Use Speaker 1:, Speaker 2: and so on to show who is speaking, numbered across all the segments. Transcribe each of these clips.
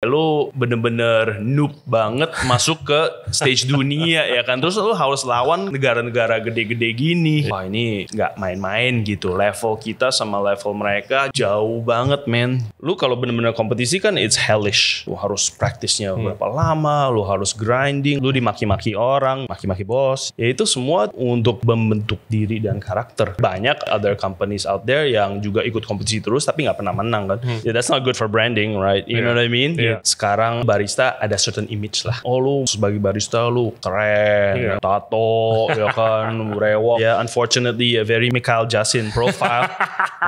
Speaker 1: Lu bener-bener noob banget masuk ke stage dunia ya kan. Terus lu harus lawan negara-negara gede-gede gini. Wah ini gak main-main gitu. Level kita sama level mereka jauh banget men. Lu kalau bener-bener kompetisi kan it's hellish. Lu harus praktisnya berapa lama, lu harus grinding, lu dimaki-maki orang, maki-maki bos. Ya itu semua untuk membentuk diri dan karakter. Banyak other companies out there yang juga ikut kompetisi terus tapi gak pernah menang kan. Yeah, that's not good for branding, right? You know what I mean? Yeah. Sekarang barista ada certain image lah. Oh lu sebagai barista lu keren, tato, ya kan, rewok. Ya unfortunately a very Mikhail Jasin profile,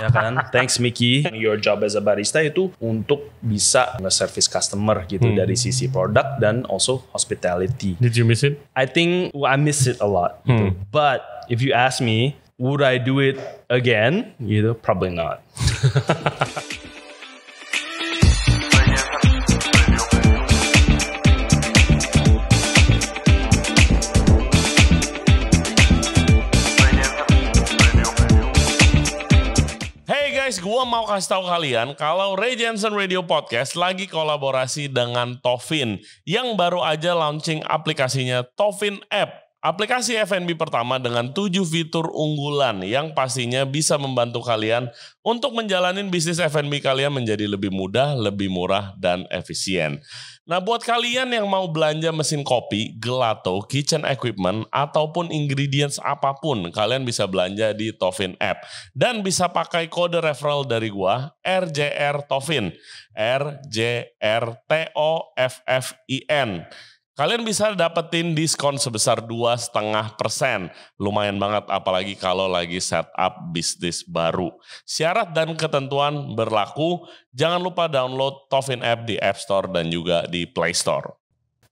Speaker 1: ya kan. Thanks Mickey. Your job as a barista itu untuk bisa nge-service customer gitu dari sisi produk dan also hospitality.
Speaker 2: Did you miss it?
Speaker 1: I think I miss it a lot. Gitu. But if you ask me, would I do it again? Gitu, probably not.
Speaker 2: Gue mau kasih tahu kalian kalau Ray Jensen Radio Podcast lagi kolaborasi dengan Toffin yang baru aja launching aplikasinya Toffin App. Aplikasi F&B pertama dengan 7 fitur unggulan yang pastinya bisa membantu kalian untuk menjalani bisnis F&B kalian menjadi lebih mudah, lebih murah, dan efisien. Nah, buat kalian yang mau belanja mesin kopi, gelato, kitchen equipment, ataupun ingredients apapun, kalian bisa belanja di Toffin App. Dan bisa pakai kode referral dari gua, RJR Toffin, RJRTOFFIN. Kalian bisa dapetin diskon sebesar 2,5%. Lumayan banget apalagi kalau lagi setup bisnis baru. Syarat dan ketentuan berlaku. Jangan lupa download Toffin App di App Store dan juga di Play Store.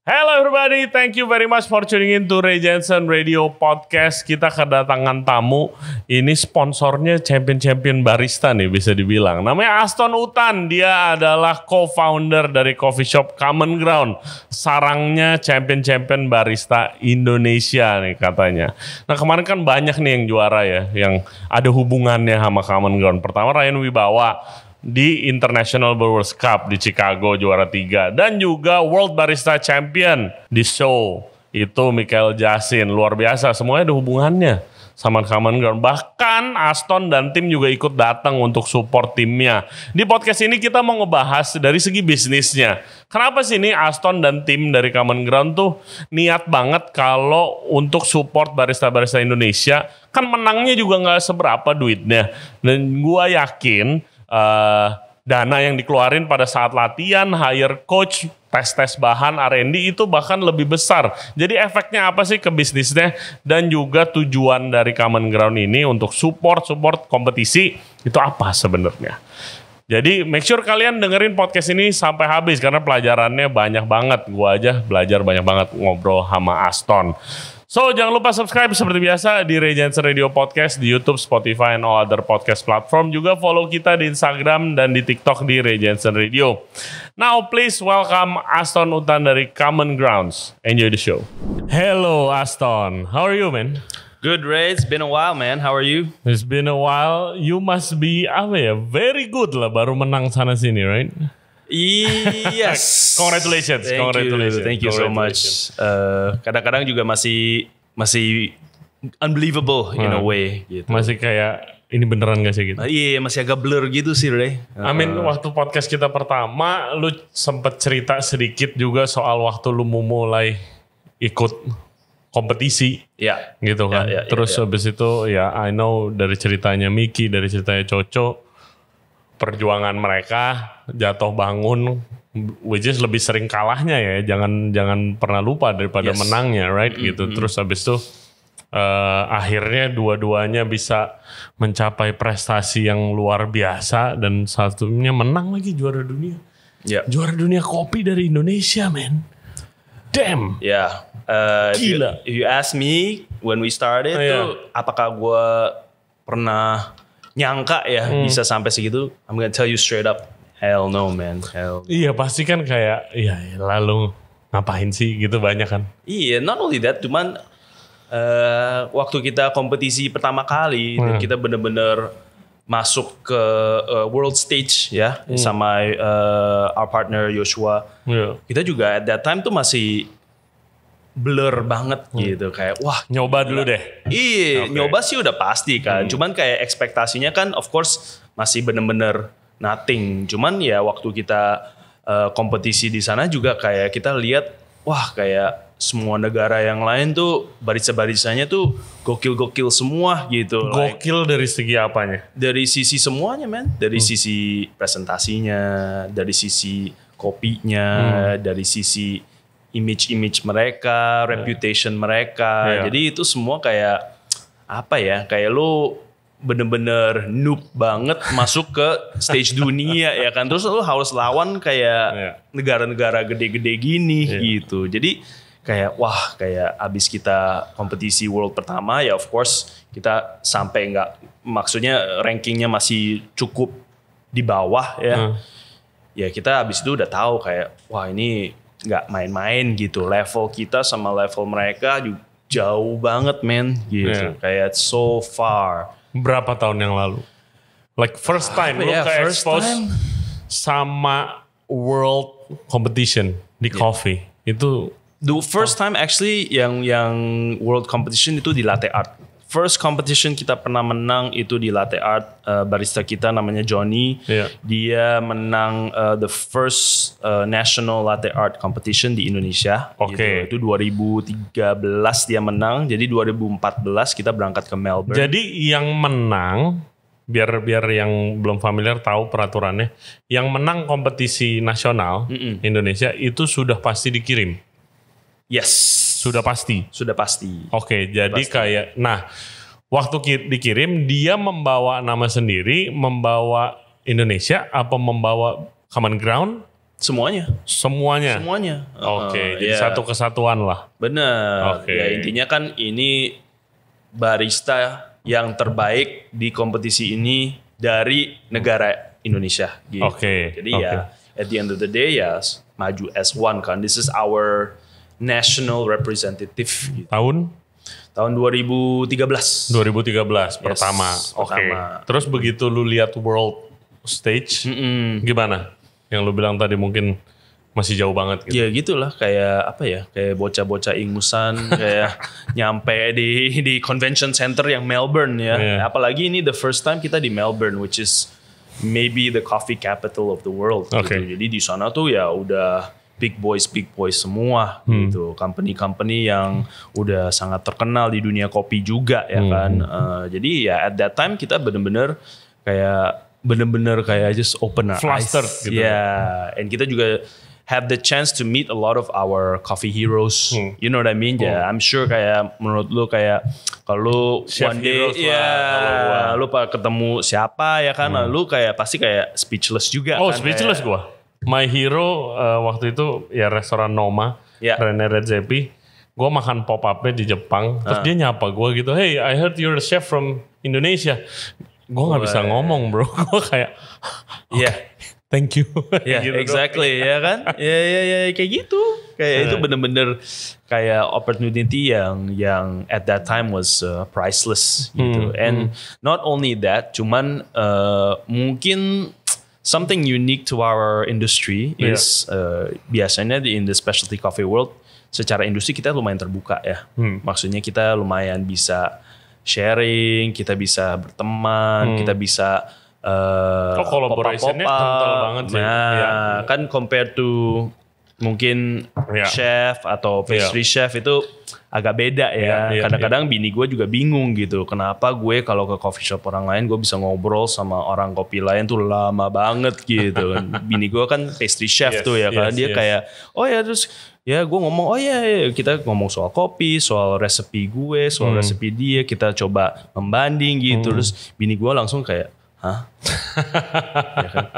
Speaker 2: Hello everybody, thank you very much for tuning in to Ray Jensen Radio Podcast. Kita kedatangan tamu, ini sponsornya champion-champion barista nih bisa dibilang. Namanya Aston Utan, dia adalah co-founder dari coffee shop Common Ground. Sarangnya champion-champion barista Indonesia nih katanya. Nah kemarin kan banyak nih yang juara ya, yang ada hubungannya sama Common Ground. Pertama Ryan Wibawa di International Brewers Cup di Chicago juara 3 dan juga World Barista Champion di show itu Mikhail Jasin, luar biasa, semuanya ada hubungannya sama Common Ground. Bahkan Aston dan tim juga ikut datang untuk support timnya. Di podcast ini kita mau ngebahas dari segi bisnisnya. Kenapa sih ini Aston dan tim dari Common Ground tuh niat banget kalau untuk support barista-barista Indonesia. Kan menangnya juga gak seberapa duitnya. Dan gua yakin dana yang dikeluarin pada saat latihan, hire coach, tes bahan, R&D itu bahkan lebih besar. Jadi efeknya apa sih ke bisnisnya dan juga tujuan dari Common Ground ini untuk support kompetisi itu apa sebenarnya? Jadi make sure kalian dengerin podcast ini sampai habis karena pelajarannya banyak banget. Gua aja belajar banyak banget ngobrol sama Aston. So, jangan lupa subscribe seperti biasa di Ray Jensen Radio Podcast di YouTube, Spotify, and all other podcast platform. Juga follow kita di Instagram dan di TikTok di Ray Jensen Radio. Now, please welcome Aston Utan dari Common Grounds. Enjoy the show. Hello, Aston. How are you, man?
Speaker 1: Good, Ray. It's been a while, man. How are you?
Speaker 2: It's been a while. You must be, very good lah. Baru menang sana-sini, right?
Speaker 1: Yes.
Speaker 2: Congratulations.
Speaker 1: Thank you so much. Kadang-kadang juga masih unbelievable in a way gitu.
Speaker 2: Masih kayak ini beneran gak sih gitu?
Speaker 1: Iya, masih agak blur gitu sih, Ray.
Speaker 2: Waktu podcast kita pertama lu sempet cerita sedikit juga soal waktu lu mau mulai ikut kompetisi.
Speaker 1: Ya.
Speaker 2: Gitu kan. Terus habis itu I know dari ceritanya Miki, dari ceritanya Coco, perjuangan mereka jatuh bangun, which is lebih sering kalahnya ya, jangan pernah lupa daripada menangnya, right? Gitu. Terus habis itu akhirnya dua-duanya bisa mencapai prestasi yang luar biasa dan satunya menang lagi juara dunia. Juara dunia kopi dari Indonesia, man. Damn.
Speaker 1: Gila. If you ask me when we started tuh apakah gue pernah nyangka bisa sampai segitu? I'm gonna tell you straight up, hell no, man. Hell.
Speaker 2: Iya pasti kan kayak lalu ngapain sih gitu banyak kan?
Speaker 1: Iya, not only that, cuman waktu kita kompetisi pertama kali dan kita bener-bener masuk ke world stage ya sama our partner Joshua. Kita juga at that time tuh masih blur banget gitu, kayak wah
Speaker 2: nyoba dulu deh.
Speaker 1: Iya, nyoba sih udah pasti kan. Cuman kayak ekspektasinya kan of course masih bener-bener nothing. Cuman ya waktu kita kompetisi di sana juga kayak kita lihat wah kayak semua negara yang lain tuh barisan-barisannya tuh gokil-gokil semua gitu.
Speaker 2: Gokil dari segi apanya?
Speaker 1: Dari sisi semuanya men, dari sisi presentasinya, dari sisi kopinya, dari sisi image mereka, reputation mereka. Jadi itu semua kayak apa ya? Kayak lu bener-bener noob banget masuk ke stage dunia ya kan. Terus lu harus lawan kayak negara-negara gede-gede gini gitu. Jadi kayak wah kayak abis kita kompetisi world pertama ya of course kita sampai maksudnya rankingnya masih cukup di bawah ya. Ya kita abis itu udah tahu kayak wah ini nggak main-main gitu, level kita sama level mereka jauh banget men gitu, kayak so far.
Speaker 2: Berapa tahun yang lalu? Like first time lu ke-expose sama world competition di coffee itu?
Speaker 1: The first time actually yang world competition itu di latte art. First competition kita pernah menang itu di latte art, barista kita namanya Johnny. Dia menang the first national latte art competition di Indonesia. Gitu. Itu 2013 dia menang. Jadi 2014 kita berangkat ke Melbourne.
Speaker 2: Jadi yang menang, biar yang belum familiar tahu peraturannya, yang menang kompetisi nasional Indonesia itu sudah pasti dikirim.
Speaker 1: Yes.
Speaker 2: Sudah pasti? Sudah
Speaker 1: pasti.
Speaker 2: Oke, jadi pasti. Kayak, nah waktu dikirim dia membawa nama sendiri, membawa Indonesia, apa membawa common ground?
Speaker 1: Semuanya.
Speaker 2: Oke, jadi satu kesatuan lah.
Speaker 1: Bener. Ya intinya kan ini barista yang terbaik di kompetisi ini dari negara Indonesia. Gitu. Jadi ya at the end of the day ya maju S1 kan. This is our national representative gitu.
Speaker 2: Tahun
Speaker 1: 2013
Speaker 2: pertama. Terus begitu lu lihat world stage gimana? Yang lu bilang tadi mungkin masih jauh banget gitu.
Speaker 1: Ya gitulah, kayak apa ya, kayak bocah-bocah ingusan kayak nyampe di convention center yang Melbourne ya. Apalagi ini the first time kita di Melbourne, which is maybe the coffee capital of the world gitu. Jadi di sana tuh ya udah big boys semua gitu, company yang udah sangat terkenal di dunia kopi juga ya kan. Jadi ya at that time kita bener-bener kayak just open our eyes gitu. And kita juga have the chance to meet a lot of our coffee heroes. You know what I mean? Ya, I'm sure kayak menurut lu kayak kalau one day lu ketemu siapa ya kan, lu kayak pasti kayak speechless juga kan.
Speaker 2: Speechless gua. My hero waktu itu ya restoran Noma, Rene Redzepi. Gue makan pop up-nya di Jepang, terus dia nyapa gue gitu, hey I heard you're a chef from Indonesia. Gue gak bisa ngomong bro, gue kayak thank you.
Speaker 1: Gitu exactly ya kan, ya kayak gitu. Kayak itu bener-bener kayak opportunity yang at that time was priceless gitu. And not only that, cuman mungkin something unique to our industry is biasanya in the specialty coffee world, secara industri kita lumayan terbuka ya. Maksudnya kita lumayan bisa sharing, kita bisa berteman, kita bisa
Speaker 2: collaboration-nya kental banget sih.
Speaker 1: Nah, kan compared to mungkin chef atau pastry chef itu agak beda ya. Kadang-kadang bini gue juga bingung gitu. Kenapa gue kalau ke coffee shop orang lain gue bisa ngobrol sama orang kopi lain tuh lama banget gitu. Bini gue kan pastry chef tuh ya kan. Dia kayak terus ya gue ngomong kita ngomong soal kopi, soal resepi gue, soal resepi dia. Kita coba membanding gitu. Terus bini gue langsung kayak ya kan?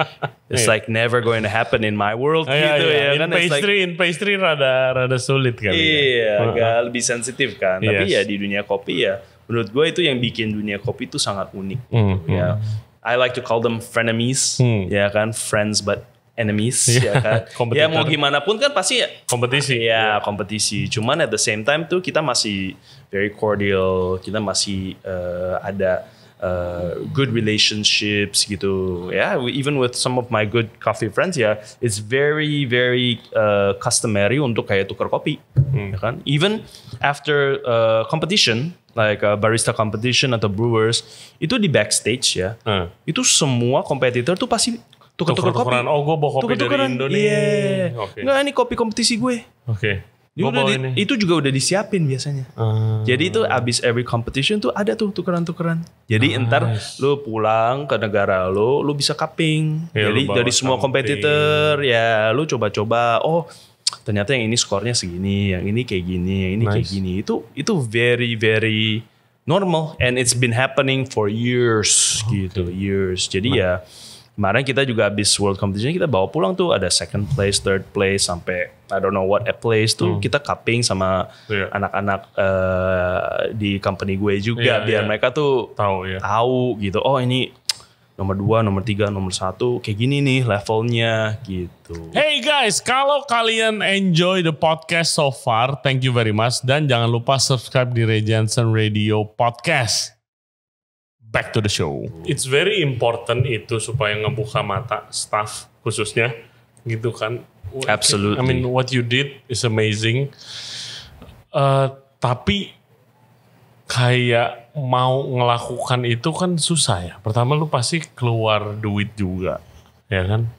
Speaker 1: It's like never going to happen in my world gitu ya kan.
Speaker 2: In pastry rada sulit kan.
Speaker 1: Agak lebih sensitif kan. Tapi ya di dunia kopi ya menurut gue itu yang bikin dunia kopi itu sangat unik gitu ya. I like to call them frenemies ya kan, friends but enemies ya kan. Ya mau gimana pun kan pasti kompetisi. Cuman at the same time tuh kita masih very cordial, kita masih ada good relationships gitu. Even with some of my good coffee friends it's very very customary untuk kayak tukar kopi, ya kan? Even after competition, like barista competition atau brewers, itu di backstage ya, itu semua kompetitor tuh pasti tukar-tukar kopi.
Speaker 2: Oh, gue bawa kopi dari Indo nih.
Speaker 1: Okay. Nggak, ini kopi kompetisi gue.
Speaker 2: Oke.
Speaker 1: Itu juga udah disiapin biasanya. Jadi itu abis every competition tuh ada tuh tukeran-tukeran. Jadi entar lu pulang ke negara lu bisa cupping. Jadi dari semua kompetitor ya lu coba-coba. Oh ternyata yang ini skornya segini, yang ini kayak gini, yang ini kayak gini. Itu very very normal and it's been happening for years gitu, years. Jadi ya kemarin kita juga habis World Competition kita bawa pulang tuh ada second place, third place sampai I don't know what place tuh kita cupping sama anak-anak di company gue juga biar mereka tuh tahu gitu. Oh ini nomor 2, nomor 3, nomor 1 kayak gini nih levelnya gitu.
Speaker 2: Hey guys, kalau kalian enjoy the podcast so far, thank you very much dan jangan lupa subscribe di Ray Jensen Radio Podcast. Back to the show. It's very important itu supaya ngebuka mata staff khususnya gitu kan.
Speaker 1: Absolutely.
Speaker 2: I mean what you did is amazing. Tapi kayak mau ngelakukan itu kan susah ya. Pertama lu pasti keluar duit juga, ya kan?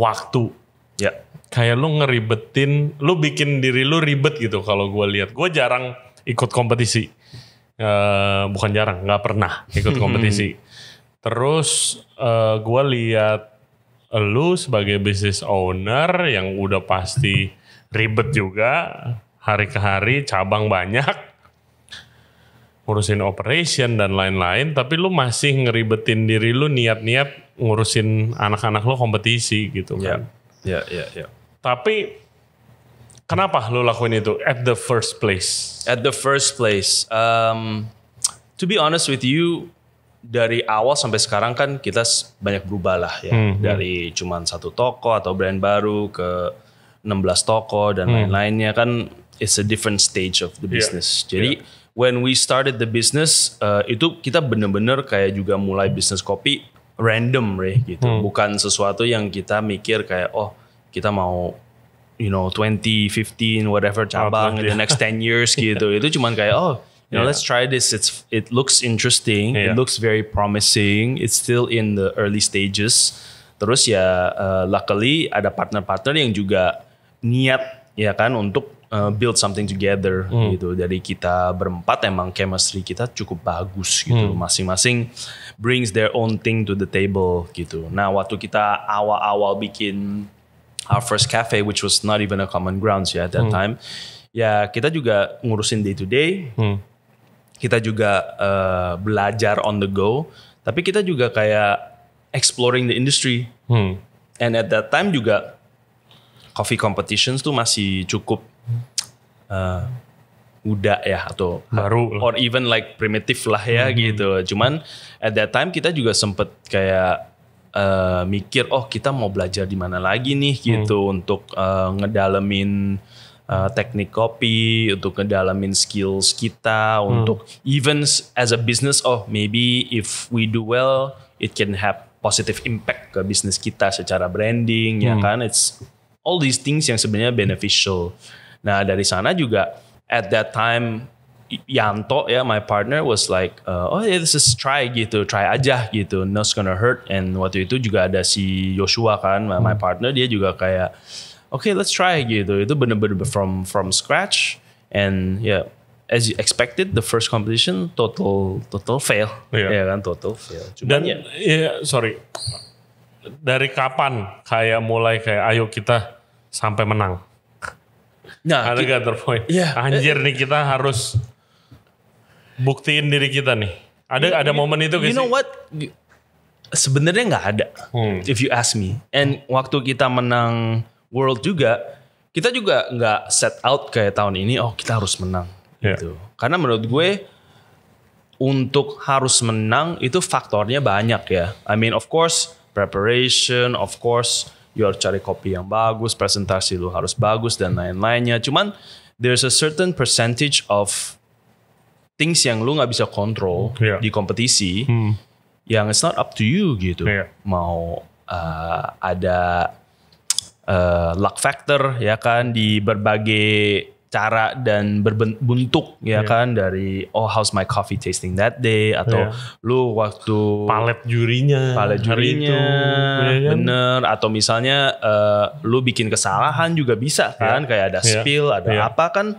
Speaker 2: Waktu.
Speaker 1: Ya.
Speaker 2: Kayak lu ngeribetin, lu bikin diri lu ribet gitu kalau gue lihat. Gue jarang ikut kompetisi. Bukan jarang, nggak pernah ikut kompetisi. Terus gue lihat lu sebagai business owner yang udah pasti ribet juga, hari ke hari cabang banyak, ngurusin operation dan lain-lain. Tapi lu masih ngeribetin diri lu niat-niat ngurusin anak-anak lu kompetisi gitu kan?
Speaker 1: Ya.
Speaker 2: Tapi kenapa lu lakuin itu at the first place?
Speaker 1: At the first place, to be honest with you, dari awal sampai sekarang kan kita banyak berubah lah ya. Dari cuman 1 toko atau brand baru ke 16 toko dan lain-lainnya kan, it's a different stage of the business. Jadi when we started the business, itu kita bener-bener kayak juga mulai bisnis kopi random gitu. Bukan sesuatu yang kita mikir kayak kita mau 20, 15, whatever cabang in the next 10 years gitu. Itu cuman kayak let's try this. It looks interesting. It looks very promising. It's still in the early stages. Terus ya luckily ada partner-partner yang juga niat ya kan untuk build something together gitu. Dari kita berempat emang chemistry kita cukup bagus gitu. Masing-masing brings their own thing to the table gitu. Nah waktu kita awal-awal bikin our first cafe, which was not even a common grounds at that time. Ya kita juga ngurusin day to day. Kita juga belajar on the go. Tapi kita juga kayak exploring the industry. And at that time juga coffee competitions tuh masih cukup muda ya atau
Speaker 2: baru.
Speaker 1: Or even like primitive lah ya gitu. Cuman at that time kita juga sempet kayak mikir kita mau belajar di mana lagi nih gitu untuk ngedalamin teknik kopi, untuk ngedalamin skills kita, untuk even as a business maybe if we do well it can have positive impact ke bisnis kita secara branding ya kan. It's all these things yang sebenarnya beneficial. Nah dari sana juga at that time Yanto ya my partner was like let's just try aja gitu, no's gonna hurt. And waktu itu juga ada si Joshua kan my partner, dia juga kayak let's try gitu. Itu bener-bener from scratch. And as you expected the first competition total fail ya kan, total fail.
Speaker 2: Cuman dan sorry, dari kapan kayak mulai kayak ayo kita sampai menang? Nah ada gak terpoint anjir nih kita harus buktiin diri kita nih. Ada momen itu
Speaker 1: you know what? Sebenarnya nggak ada. If you ask me. And waktu kita menang World juga, kita juga nggak set out kayak tahun ini. Kita harus menang. Gitu. Karena menurut gue untuk harus menang itu faktornya banyak ya. I mean of course preparation, of course you harus cari kopi yang bagus, presentasi lu harus bagus dan lain-lainnya. Cuman there's a certain percentage of things yang lu nggak bisa kontrol di kompetisi, yang it's not up to you gitu. Mau ada luck factor ya kan di berbagai cara dan berbentuk ya kan, dari how's my coffee tasting that day, atau lu waktu
Speaker 3: palet jurinya
Speaker 1: bener, atau misalnya lu bikin kesalahan juga bisa kan, kayak ada spill, ada apa kan,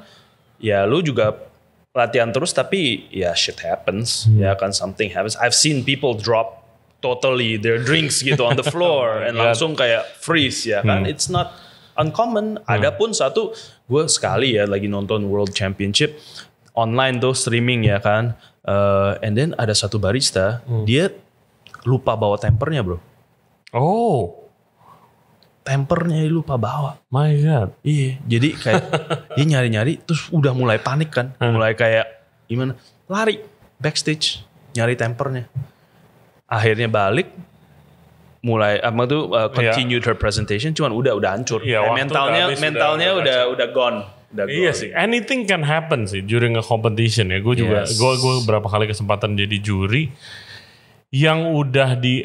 Speaker 1: ya lu juga latihan terus tapi ya shit happens ya kan, something happens. I've seen people drop totally their drinks gitu on the floor and langsung kayak freeze ya kan. It's not uncommon. Adapun satu, gue sekali ya lagi nonton World Championship online tuh streaming ya kan, and then ada satu barista dia lupa bawa tempernya bro. Tempernya dia lupa bawa.
Speaker 3: My God.
Speaker 1: Iya, jadi kayak dia nyari-nyari terus udah mulai panik kan, mulai kayak gimana, lari backstage nyari tempernya. Akhirnya balik, mulai continued her presentation, cuman udah hancur. Mentalnya udah gone.
Speaker 3: Iya sih, anything can happen sih during a competition ya. Gue juga, gue berapa kali kesempatan jadi juri yang udah di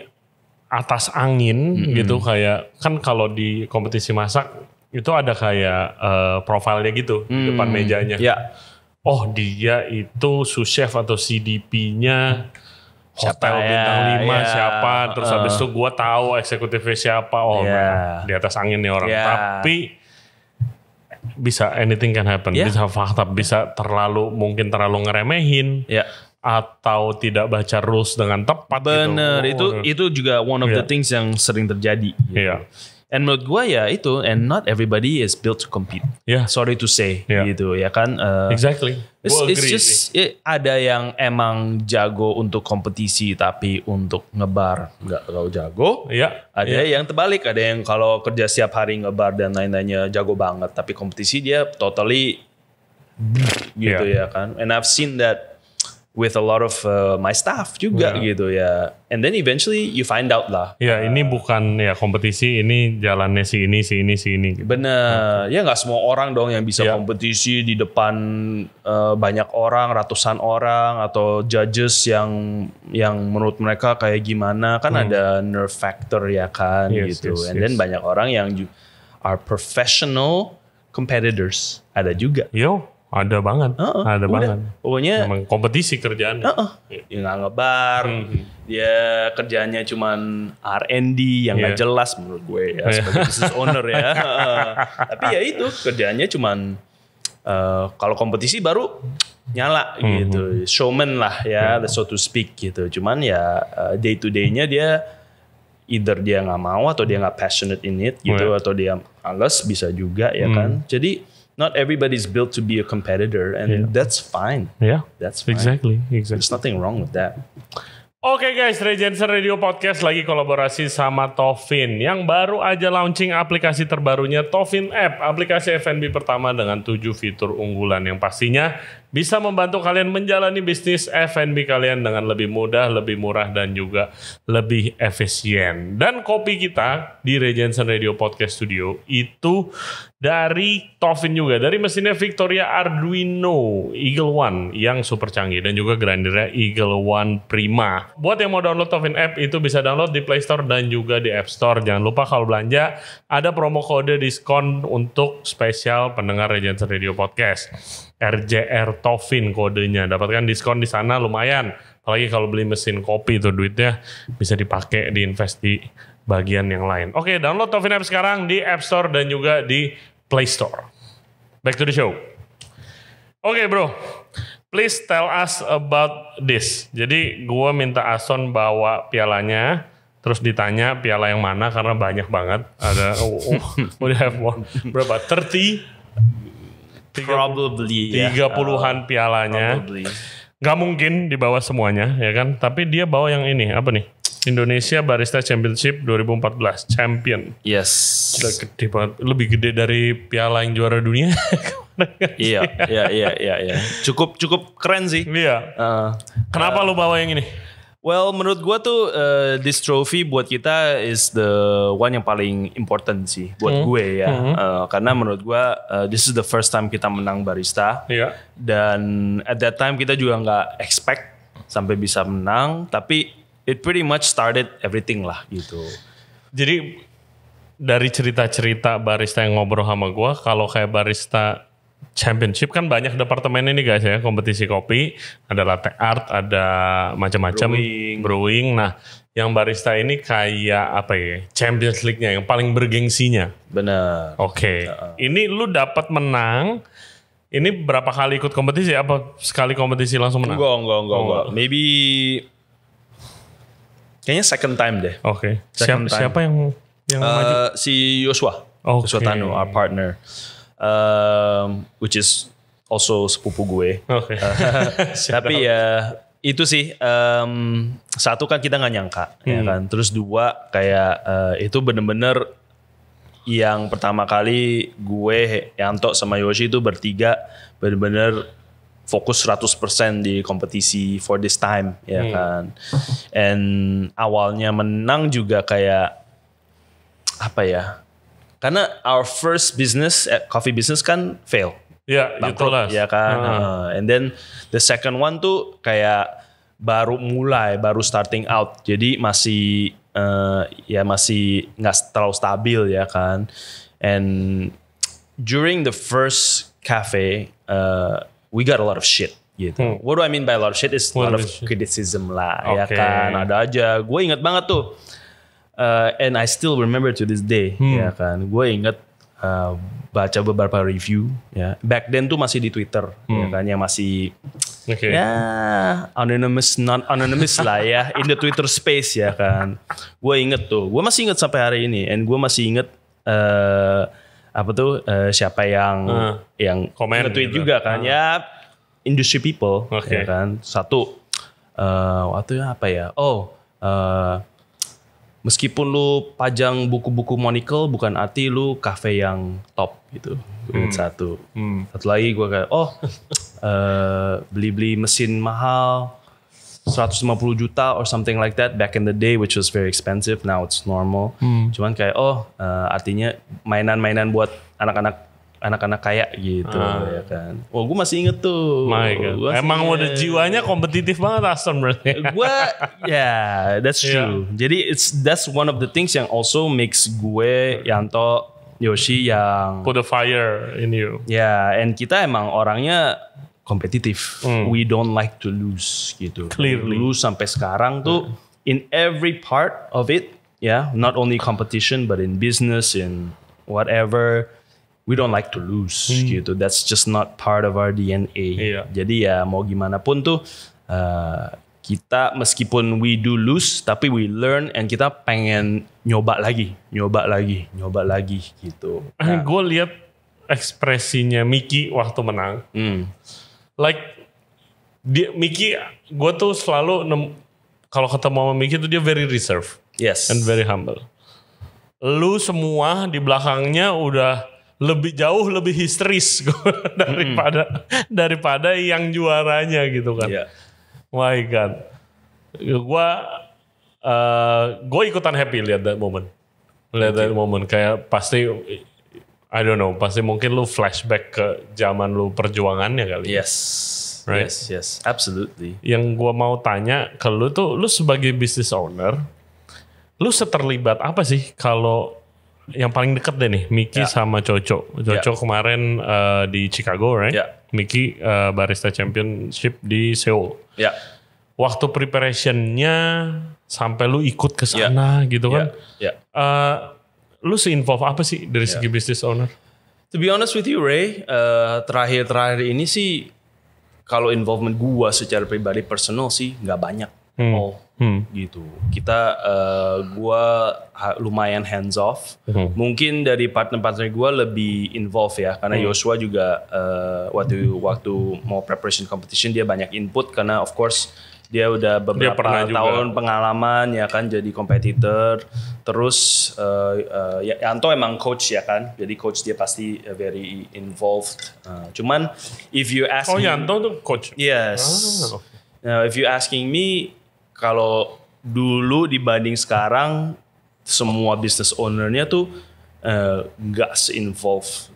Speaker 3: atas angin gitu, kayak kan kalau di kompetisi masak itu ada kayak profilnya gitu di depan mejanya. Oh dia itu sous chef atau CDP-nya hotel bintang 5 siapa, terus habis itu gue tahu eksekutifnya siapa, di atas angin nih orang. Tapi bisa anything can happen, bisa fakta, bisa mungkin terlalu ngeremehin, atau tidak baca rules dengan tepat.
Speaker 1: Bener, itu juga one of the things yang sering terjadi. And menurut gue ya itu, and not everybody is built to compete. Sorry to say gitu ya kan.
Speaker 3: Exactly.
Speaker 1: It's just ada yang emang jago untuk kompetisi tapi untuk ngebar nggak terlalu jago. Ada yang terbalik, ada yang kalau kerja setiap hari ngebar dan lain-lainnya jago banget, tapi kompetisi dia totally gitu ya kan. And I've seen that with a lot of my staff juga gitu ya. And then eventually you find out lah.
Speaker 3: Ini bukan kompetisi, ini jalannya si ini.
Speaker 1: Bener. Ya nggak semua orang dong yang bisa kompetisi di depan banyak orang, ratusan orang, atau judges yang menurut mereka kayak gimana. Kan ada nerve factor ya kan gitu. And then banyak orang yang are professional competitors. Ada juga.
Speaker 3: Ada banget, ada banget.
Speaker 1: Pokoknya
Speaker 3: memang kompetisi kerjaannya.
Speaker 1: Dia nggak ngebar, dia kerjanya cuman R&D yang nggak jelas menurut gue ya sebagai business owner ya. Tapi ya itu kerjanya cuman kalau kompetisi baru nyala gitu, showman lah ya, so to speak gitu. Cuman ya day to day-nya dia either dia nggak mau atau dia nggak passionate in it gitu, atau dia males, bisa juga ya kan. Jadi not everybody's built to be a competitor, and that's fine. That's fine.
Speaker 3: Exactly.
Speaker 1: There's nothing wrong with that.
Speaker 3: Oke guys, Regensen Radio Podcast lagi kolaborasi sama Tofin yang baru aja launching aplikasi terbarunya, Tofin App, aplikasi F&B pertama dengan 7 fitur unggulan yang pastinya bisa membantu kalian menjalani bisnis F&B kalian dengan lebih mudah, lebih murah, dan juga lebih efisien. Dan kopi kita di Regensen Radio Podcast Studio itu dari Tofin juga, dari mesinnya Victoria Arduino Eagle One yang super canggih, dan juga grindernya Eagle One Prima. Buat yang mau download Tofin App itu bisa download di Play Store dan juga di App Store. Jangan lupa kalau belanja ada promo kode diskon untuk spesial pendengar Regensen Radio Podcast. RJR Tofin kodenya, dapatkan diskon di sana lumayan. Apalagi kalau beli mesin kopi itu duitnya bisa dipakai diinvest di bagian yang lain. Oke, download Tofin App sekarang di App Store dan juga di Play Store. Back to the show. Oke bro, please tell us about this. Jadi gue minta Ason bawa pialanya, terus ditanya piala yang mana karena banyak banget. Ada, we have one, berapa? 30-an pialanya.
Speaker 1: Probably.
Speaker 3: Gak mungkin dibawa semuanya ya kan. Tapi dia bawa yang ini, apa nih? Indonesia Barista Championship 2014 Champion.
Speaker 1: Yes.
Speaker 3: Udah gede banget, lebih gede dari piala yang juara dunia.
Speaker 1: Iya. Cukup keren sih.
Speaker 3: Iya. Kenapa lu bawa yang ini?
Speaker 1: Well, menurut gua tuh this trophy buat kita is the one yang paling important sih buat gue ya. Karena menurut gua this is the first time kita menang barista.
Speaker 3: Iya.
Speaker 1: Dan at that time kita juga nggak expect sampai bisa menang, tapi it pretty much started everything lah gitu.
Speaker 3: Jadi dari cerita-cerita barista yang ngobrol sama gua, kalau kayak barista championship kan banyak departemen ini guys ya, kompetisi kopi, ada latte art, ada macam-macam, brewing. Nah, yang barista ini kayak apa ya? Champions League-nya yang paling bergengsinya.
Speaker 1: Bener.
Speaker 3: Oke. Ini lu dapat menang. Ini berapa kali ikut kompetisi? Apa sekali kompetisi langsung menang?
Speaker 1: Enggak. Maybe kayaknya second time deh.
Speaker 3: Oke.
Speaker 1: Second time.
Speaker 3: Siapa yang maju?
Speaker 1: Si Joshua. Joshua Tano, our partner. Which is also sepupu gue.
Speaker 3: Oke.
Speaker 1: Tapi ya itu sih satu kan kita nggak nyangka ya kan. Terus dua kayak itu bener-bener yang pertama kali gue, Yanto sama Yoshi itu bertiga bener-bener fokus 100% di kompetisi for this time ya kan. And awalnya menang juga kayak apa ya? Karena our first business, coffee business kan fail.
Speaker 3: Ya,
Speaker 1: bangkrut ya kan. And then the second one tuh kayak baru starting out. Jadi masih masih nggak terlalu stabil ya kan. And during the first cafe, we got a lot of shit gitu. What do I mean by a lot of shit? Is a lot of criticism lah ya kan. Ada aja. Gue inget banget tuh. And I still remember to this day ya kan. Gue inget baca beberapa review ya. Back then tuh masih di Twitter ya kan, yang masih ya anonymous non anonymous lah ya, in the Twitter space ya kan. Gue inget tuh. Gue masih inget sampai hari ini. And gue masih inget siapa yang
Speaker 3: komen
Speaker 1: nge-tweet
Speaker 3: gitu.
Speaker 1: juga kan ya, industry people ya kan. Satu waktu apa ya? Meskipun lu pajang buku-buku Monocle bukan arti lu kafe yang top gitu. Satu lagi gue kayak beli mesin mahal 150 juta or something like that back in the day, which was very expensive. Now it's normal. Cuman kayak artinya mainan-mainan buat anak-anak kaya gitu ya kan. Gue masih inget tuh.
Speaker 3: Emang udah jiwanya kompetitif banget Aston berarti.
Speaker 1: That's true. Jadi that's one of the things yang also makes gue, Yanto, Yoshi yang
Speaker 3: put a fire in you.
Speaker 1: And kita emang orangnya kompetitif. We don't like to lose gitu.
Speaker 3: Clearly.
Speaker 1: Dulu sampai sekarang tuh in every part of it, not only competition but in business, in whatever, we don't like to lose gitu. That's just not part of our DNA. Jadi ya mau gimana pun tuh kita meskipun we do lose tapi we learn and kita pengen nyoba lagi gitu.
Speaker 3: Gue lihat ekspresinya Miki waktu menang. Like Miki, gue tuh selalu kalau ketemu sama Miki tuh dia very reserved.
Speaker 1: Yes.
Speaker 3: And very humble. Lu semua di belakangnya udah jauh lebih histeris daripada yang juaranya gitu kan. My God. Gue ikutan happy lihat that moment. Kayak pasti I don't know, pasti mungkin lu flashback ke zaman lu perjuangannya kali.
Speaker 1: Yes.
Speaker 3: Right?
Speaker 1: Yes, absolutely.
Speaker 3: Yang gue mau tanya ke lu tuh, lu sebagai business owner, lu seterlibat apa sih kalau yang paling deket deh nih, Miki sama Coco. Kemarin di Chicago, right? Miki Barista Championship di Seoul. Waktu preparationnya sampai lu ikut ke sana gitu kan? Lu se-involve apa sih dari segi business owner?
Speaker 1: To be honest with you, Ray, terakhir ini sih kalau involvement gua secara pribadi personal sih nggak banyak. Gitu. Kita gua lumayan hands off. Mungkin dari partner-partner gua lebih involved ya, karena Joshua juga waktu mau preparation competition dia banyak input karena of course dia udah beberapa tahun pengalaman ya kan jadi kompetitor. Terus Yanto emang coach ya kan, jadi coach dia pasti very involved. Cuman if you ask
Speaker 3: Yanto tuh coach?
Speaker 1: Yes. Now if you asking me, kalau dulu dibanding sekarang semua business owner-nya tuh nggak se-involve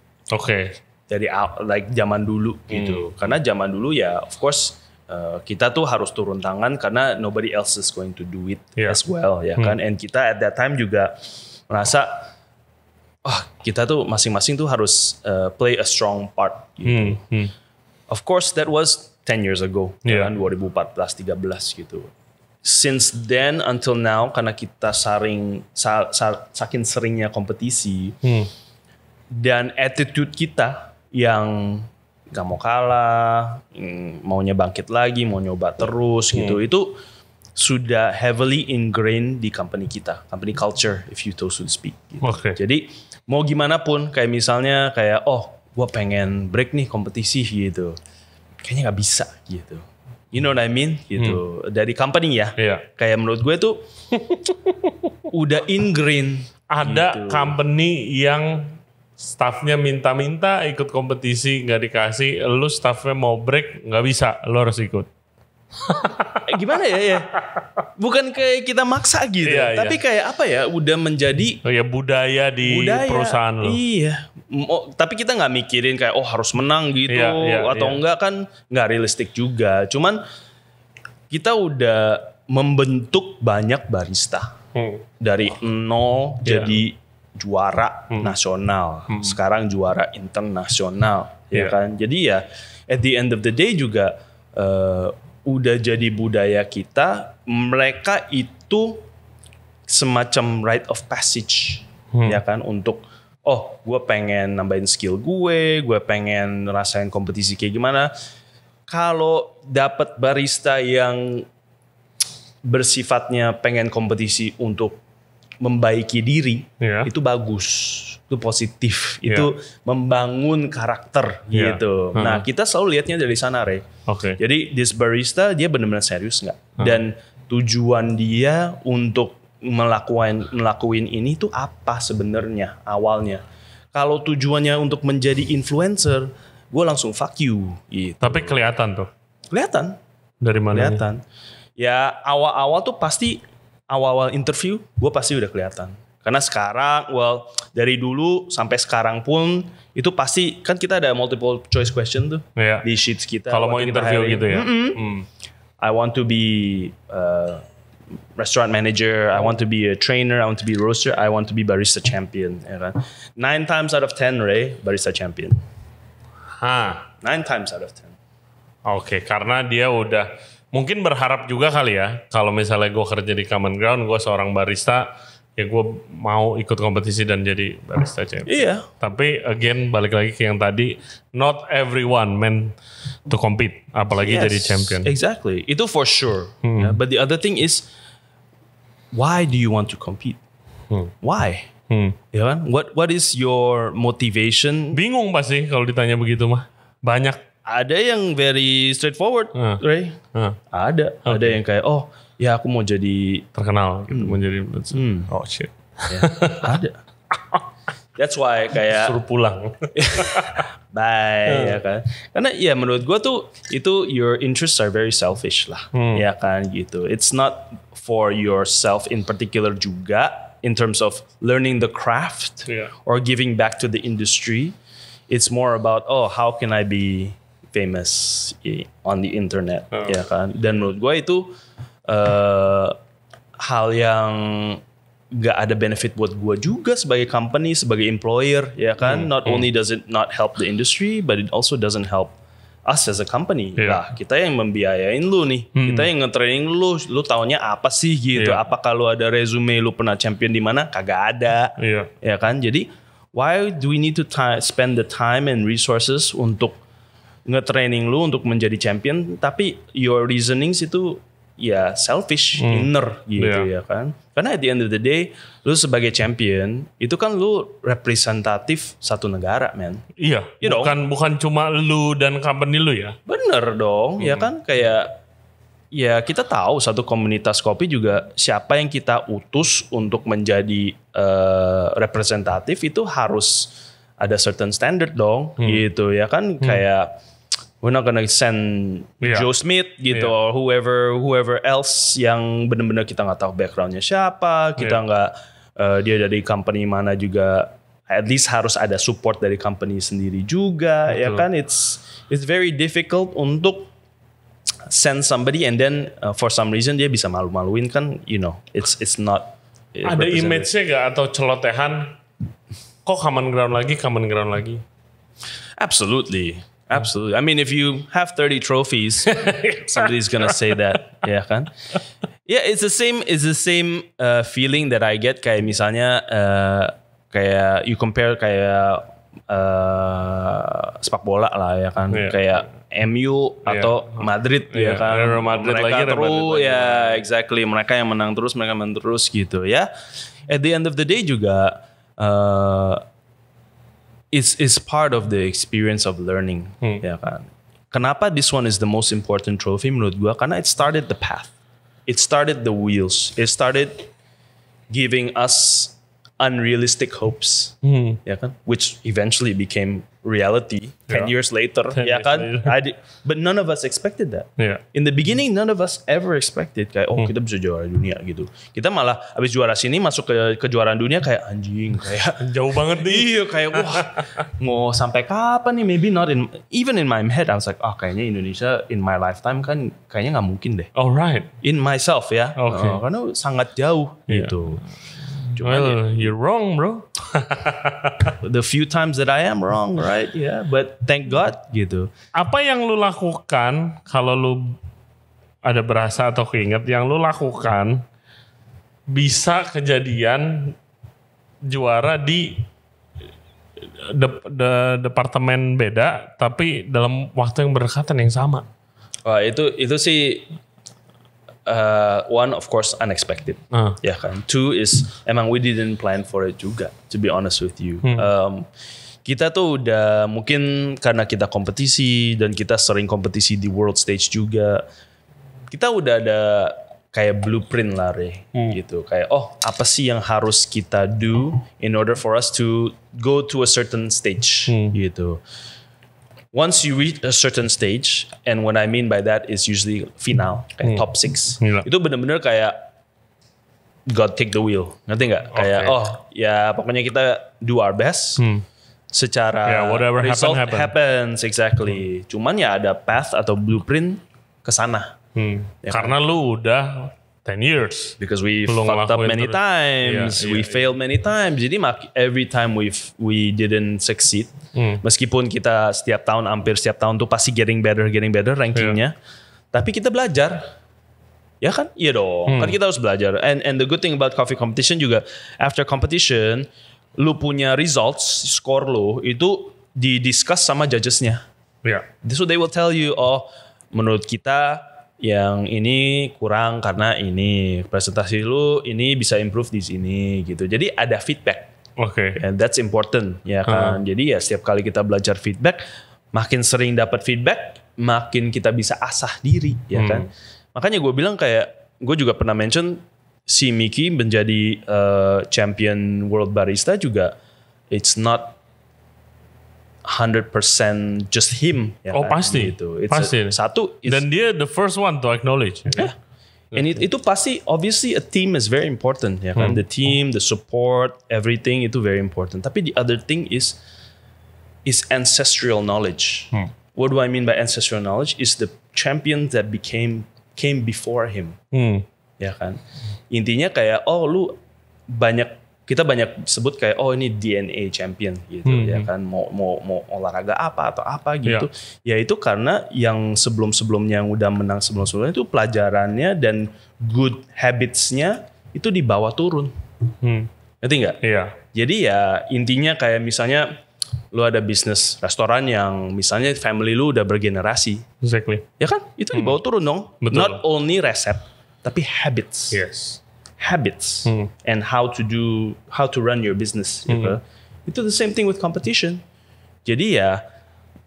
Speaker 1: dari like zaman dulu gitu. Karena zaman dulu ya of course kita tuh harus turun tangan karena nobody else is going to do it as well ya kan. And kita at that time juga merasa kita tuh masing-masing tuh harus play a strong part gitu. Of course that was 10 years ago kan 2014-13 gitu. Since then until now karena kita saking seringnya kompetisi dan attitude kita yang gak mau kalah, maunya bangkit lagi, mau nyoba terus gitu, itu sudah heavily ingrained di company kita, company culture if you so to speak gitu. Jadi mau gimana pun kayak misalnya kayak gue pengen break nih kompetisi gitu, kayaknya gak bisa gitu. You know what I mean? Gitu. Dari company ya. Kayak menurut gue tuh udah ingrained.
Speaker 3: Ada
Speaker 1: gitu.
Speaker 3: company yang staffnya minta-minta ikut kompetisi gak dikasih, lu staffnya mau break gak bisa, lu harus ikut.
Speaker 1: Gimana ya? Bukan kayak kita maksa gitu, tapi kayak apa ya? Udah menjadi
Speaker 3: budaya di perusahaan lo.
Speaker 1: Iya. Tapi kita nggak mikirin kayak harus menang gitu atau enggak, kan nggak realistik juga. Cuman kita udah membentuk banyak barista dari nol jadi juara nasional. Sekarang juara internasional, ya kan? Jadi ya at the end of the day juga udah jadi budaya kita. Mereka itu semacam rite of passage, ya kan, untuk gue pengen nambahin skill gue pengen rasain kompetisi kayak gimana. Kalau dapat barista yang bersifatnya pengen kompetisi untuk membaiki diri, itu bagus, itu positif, itu membangun karakter gitu. Nah kita selalu lihatnya dari sana, Ray. Jadi this barista dia benar-benar serius nggak? Dan tujuan dia untuk melakuin ini tuh apa sebenarnya awalnya. Kalau tujuannya untuk menjadi influencer, gue langsung fuck you gitu.
Speaker 3: Tapi kelihatan tuh.
Speaker 1: Kelihatan.
Speaker 3: Dari mana?
Speaker 1: Kelihatan. Ya awal-awal tuh pasti awal-awal interview gue pasti udah kelihatan. Karena sekarang, dari dulu sampai sekarang pun itu pasti kan kita ada multiple choice question tuh di sheets kita.
Speaker 3: Kalau mau interview gitu ya.
Speaker 1: I want to be restaurant manager, I want to be a trainer, I want to be a roaster, I want to be barista champion. Ya kan? 9 times out of 10, Ray, barista champion. 9 times out of 10.
Speaker 3: Karena dia udah mungkin berharap juga kali ya, kalau misalnya gue kerja di Common Ground, gue seorang barista, ya gue mau ikut kompetisi dan jadi barista champion.
Speaker 1: Iya.
Speaker 3: Tapi again balik lagi ke yang tadi, not everyone meant to compete, apalagi jadi champion.
Speaker 1: Exactly, itu for sure. But the other thing is, why do you want to compete? Why? Ya kan? What is your motivation?
Speaker 3: Bingung pasti kalau ditanya begitu mah. Banyak.
Speaker 1: Ada yang very straightforward, Ray. Ada yang kayak ya aku mau jadi
Speaker 3: terkenal gitu, mau jadi shit.
Speaker 1: Ya, ada. That's why kayak
Speaker 3: suruh pulang.
Speaker 1: Bye ya kan. Karena ya menurut gue tuh itu your interests are very selfish lah. Ya kan gitu. It's not for yourself in particular juga in terms of learning the craft or giving back to the industry. It's more about how can I be famous on the internet, ya kan. Dan menurut gue itu hal yang gak ada benefit buat gue juga sebagai company, sebagai employer, ya kan. Not only does it not help the industry, but it also doesn't help us as a company. Lah, kita yang membiayain lu nih, kita yang nge-training lu taunya apa sih gitu. Apakah lu ada resume lu pernah champion di mana? Kagak ada, ya kan. Jadi why do we need to spend the time and resources untuk nge-training lu untuk menjadi champion, tapi your reasonings itu ya selfish, inner gitu ya kan. Karena at the end of the day, lu sebagai champion, itu kan lu representatif satu negara, man.
Speaker 3: Iya, bukan cuma lu dan company lu ya.
Speaker 1: Bener dong, ya kan. Kayak, ya kita tahu satu komunitas kopi juga siapa yang kita utus untuk menjadi representatif itu harus ada certain standard dong, gitu ya kan. Kayak, we're not gonna send Joe Smith gitu or whoever else yang benar-benar kita nggak tahu backgroundnya siapa, kita nggak dia dari company mana juga. At least harus ada support dari company sendiri juga. Ya kan, it's very difficult untuk send somebody and then for some reason dia bisa malu-maluin kan, it's not.
Speaker 3: Ada image-nya gak atau celotehan? Kok common ground lagi? Absolutely.
Speaker 1: I mean, if you have 30 trophies, somebody's gonna say that, ya kan? Yeah, it's the same feeling that I get kayak misalnya kayak you compare kayak sepak bola lah ya kan, kayak MU atau Madrid ya kan, mereka terus exactly, mereka yang menang terus gitu ya. At the end of the day juga it's part of the experience of learning ya kan. Kenapa this one is the most important trophy menurut gua? Karena it started the path, it started the wheels, it started giving us unrealistic hopes, ya kan, which eventually became reality 10 years later, ya kan. But none of us expected that. In the beginning, none of us ever expected kayak kita bisa juara dunia gitu. Kita malah abis juara sini masuk ke kejuaraan dunia kayak anjing, kayak
Speaker 3: jauh banget nih.
Speaker 1: Iya, kayak wah mau sampai kapan nih? Maybe not even in my head. I was like, kayaknya Indonesia in my lifetime kan kayaknya nggak mungkin deh.
Speaker 3: Alright.
Speaker 1: In myself ya, karena sangat jauh gitu.
Speaker 3: Well, you're wrong, bro.
Speaker 1: The few times that I am wrong, right? Yeah, but thank God gitu.
Speaker 3: Apa yang lu lakukan kalau lu ada berasa atau keinget yang lu lakukan bisa kejadian juara di departemen beda tapi dalam waktu yang berdekatan yang sama?
Speaker 1: Wah, itu sih one, of course, unexpected. Ya kan. Two is emang we didn't plan for it juga, to be honest with you. Kita tuh udah mungkin karena kita kompetisi dan kita sering kompetisi di world stage juga, kita udah ada kayak blueprint lah gitu. Kayak apa sih yang harus kita do in order for us to go to a certain stage gitu. Once you reach a certain stage, and what I mean by that is usually final, kayak top 6. Itu benar-benar kayak God take the wheel, ngerti nggak? Kayak ya pokoknya kita do our best. Secara
Speaker 3: whatever
Speaker 1: result happens exactly. Cuman ya ada path atau blueprint ke sana. Ya
Speaker 3: karena lu udah 10 years.
Speaker 1: Because we fucked up many times, we failed many times. Jadi every time we didn't succeed, meskipun kita hampir setiap tahun tuh pasti getting better rankingnya, tapi kita belajar. Ya kan? Iya dong. Kan kita harus belajar. And the good thing about coffee competition juga, after competition, lu punya results, score lu itu di-discuss sama judgesnya. So they will tell you, menurut kita yang ini kurang karena ini, presentasi lu ini bisa improve di sini gitu. Jadi ada feedback. And that's important ya kan. Jadi ya setiap kali kita belajar feedback, makin sering dapat feedback, makin kita bisa asah diri ya kan. Makanya gue bilang kayak, gue juga pernah mention si Miki menjadi champion world barista juga, it's not 100% just him. Ya kan?
Speaker 3: Pasti.
Speaker 1: Gitu.
Speaker 3: Pasti. Dan dia the first one to acknowledge.
Speaker 1: And itu pasti, obviously a team is very important. Ya kan? The team, the support, everything itu very important. Tapi the other thing is ancestral knowledge. What do I mean by ancestral knowledge? Is the champion that came before him. Ya kan? Intinya kayak, kita banyak sebut kayak ini DNA champion gitu ya kan, mau olahraga apa atau apa gitu. Ya itu karena yang sebelumnya yang udah menang sebelumnya itu pelajarannya dan good habitsnya itu dibawa turun. Ngerti nggak? Jadi ya intinya kayak misalnya lu ada bisnis restoran yang misalnya family lu udah bergenerasi. Ya kan? Itu dibawa turun dong.
Speaker 3: Betul.
Speaker 1: Not only resep tapi habits. Habits and how to run your business gitu. Itu the same thing with competition. Jadi ya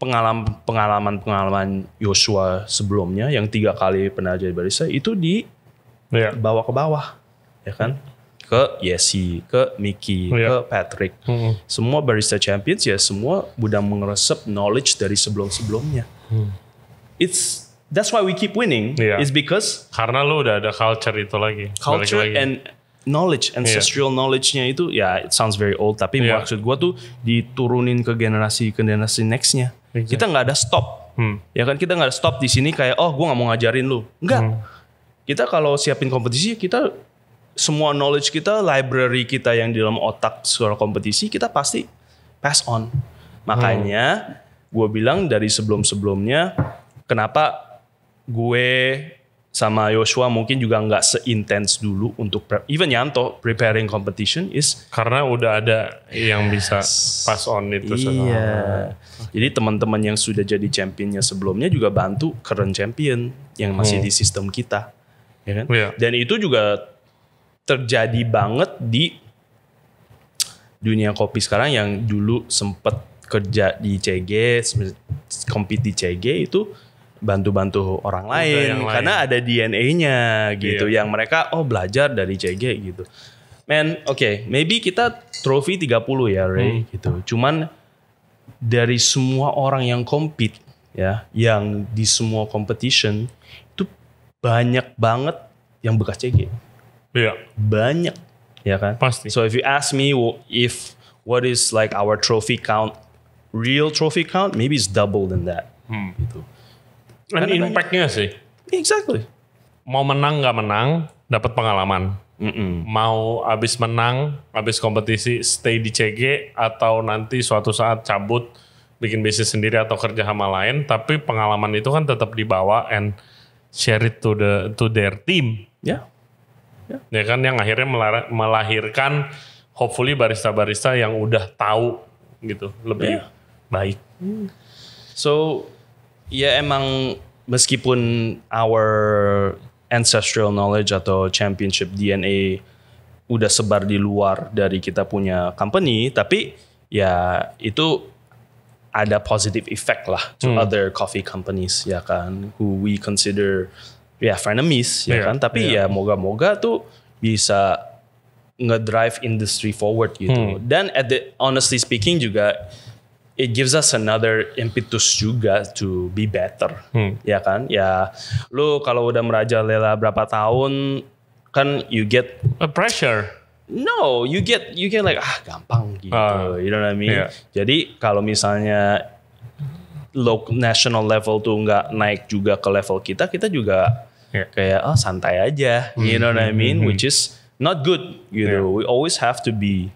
Speaker 1: pengalaman Joshua sebelumnya yang 3 kali pernah jadi barista itu dibawa ke bawah ya kan, ke Yesi, ke Miki, ke Patrick. Semua barista champions ya semua udah mengeresep knowledge dari sebelumnya. that's why we keep winning.
Speaker 3: Iya.
Speaker 1: Is because
Speaker 3: Karena lu udah ada culture itu lagi.
Speaker 1: culture
Speaker 3: Balik lagi.
Speaker 1: and knowledge, ancestral knowledge-nya itu ya it sounds very old, tapi
Speaker 3: Iya.
Speaker 1: maksud gue tuh diturunin ke generasi next-nya.
Speaker 3: Exactly.
Speaker 1: Kita nggak ada stop, ya kan, kita nggak ada stop di sini kayak oh gue nggak mau ngajarin lu, enggak. Kita kalau siapin kompetisi kita semua knowledge kita, library kita yang di dalam otak soal kompetisi kita pasti pass on. Makanya gue bilang dari sebelum-sebelumnya kenapa gue sama Joshua mungkin juga nggak se-intense dulu untuk even Yanto preparing competition is
Speaker 3: Karena udah ada yang bisa pass on itu.
Speaker 1: iya. Jadi teman-teman yang sudah jadi championnya sebelumnya juga bantu current champion yang masih di sistem kita, ya kan?
Speaker 3: Iya.
Speaker 1: Dan itu juga terjadi banget di dunia kopi sekarang yang dulu sempet kerja di CG, compete di CG itu bantu-bantu orang lain
Speaker 3: yang lain.
Speaker 1: karena ada DNA-nya gitu,
Speaker 3: Iya.
Speaker 1: yang mereka belajar dari CG gitu. Man, oke, maybe kita trofi 30 ya Ray gitu. Cuman dari semua orang yang compete ya, yang di semua competition itu banyak banget yang bekas CG.
Speaker 3: Iya,
Speaker 1: Banyak, ya kan?
Speaker 3: Pasti.
Speaker 1: So if you ask me if what is like our trophy count, real trophy count, maybe it's double than that. Gitu.
Speaker 3: dan
Speaker 1: Karena
Speaker 3: impact-nya sih.
Speaker 1: Exactly.
Speaker 3: Mau menang nggak menang, dapat pengalaman. Mau abis menang, abis kompetisi stay di CG atau nanti suatu saat cabut bikin bisnis sendiri atau kerja sama lain, tapi pengalaman itu kan tetap dibawa and share it to their team.
Speaker 1: Ya.
Speaker 3: Ya kan, yang akhirnya melahirkan hopefully barista-barista yang udah tahu gitu lebih baik.
Speaker 1: So ya emang meskipun our ancestral knowledge atau championship DNA udah sebar di luar dari kita punya company, tapi ya itu ada positive effect lah to other coffee companies, ya kan, who we consider frenemies, ya kan, tapi ya moga-moga tuh bisa ngedrive industry forward gitu. Dan honestly speaking juga it gives us another impetus juga to be better, ya kan? Ya, lu kalau udah merajalela berapa tahun kan you get
Speaker 3: A pressure.
Speaker 1: no, you get like gampang gitu, you know what I mean?
Speaker 3: Yeah.
Speaker 1: Jadi kalau misalnya national level tuh nggak naik juga ke level kita juga kayak santai aja, you know what I mean? Which is not good gitu. We always have to be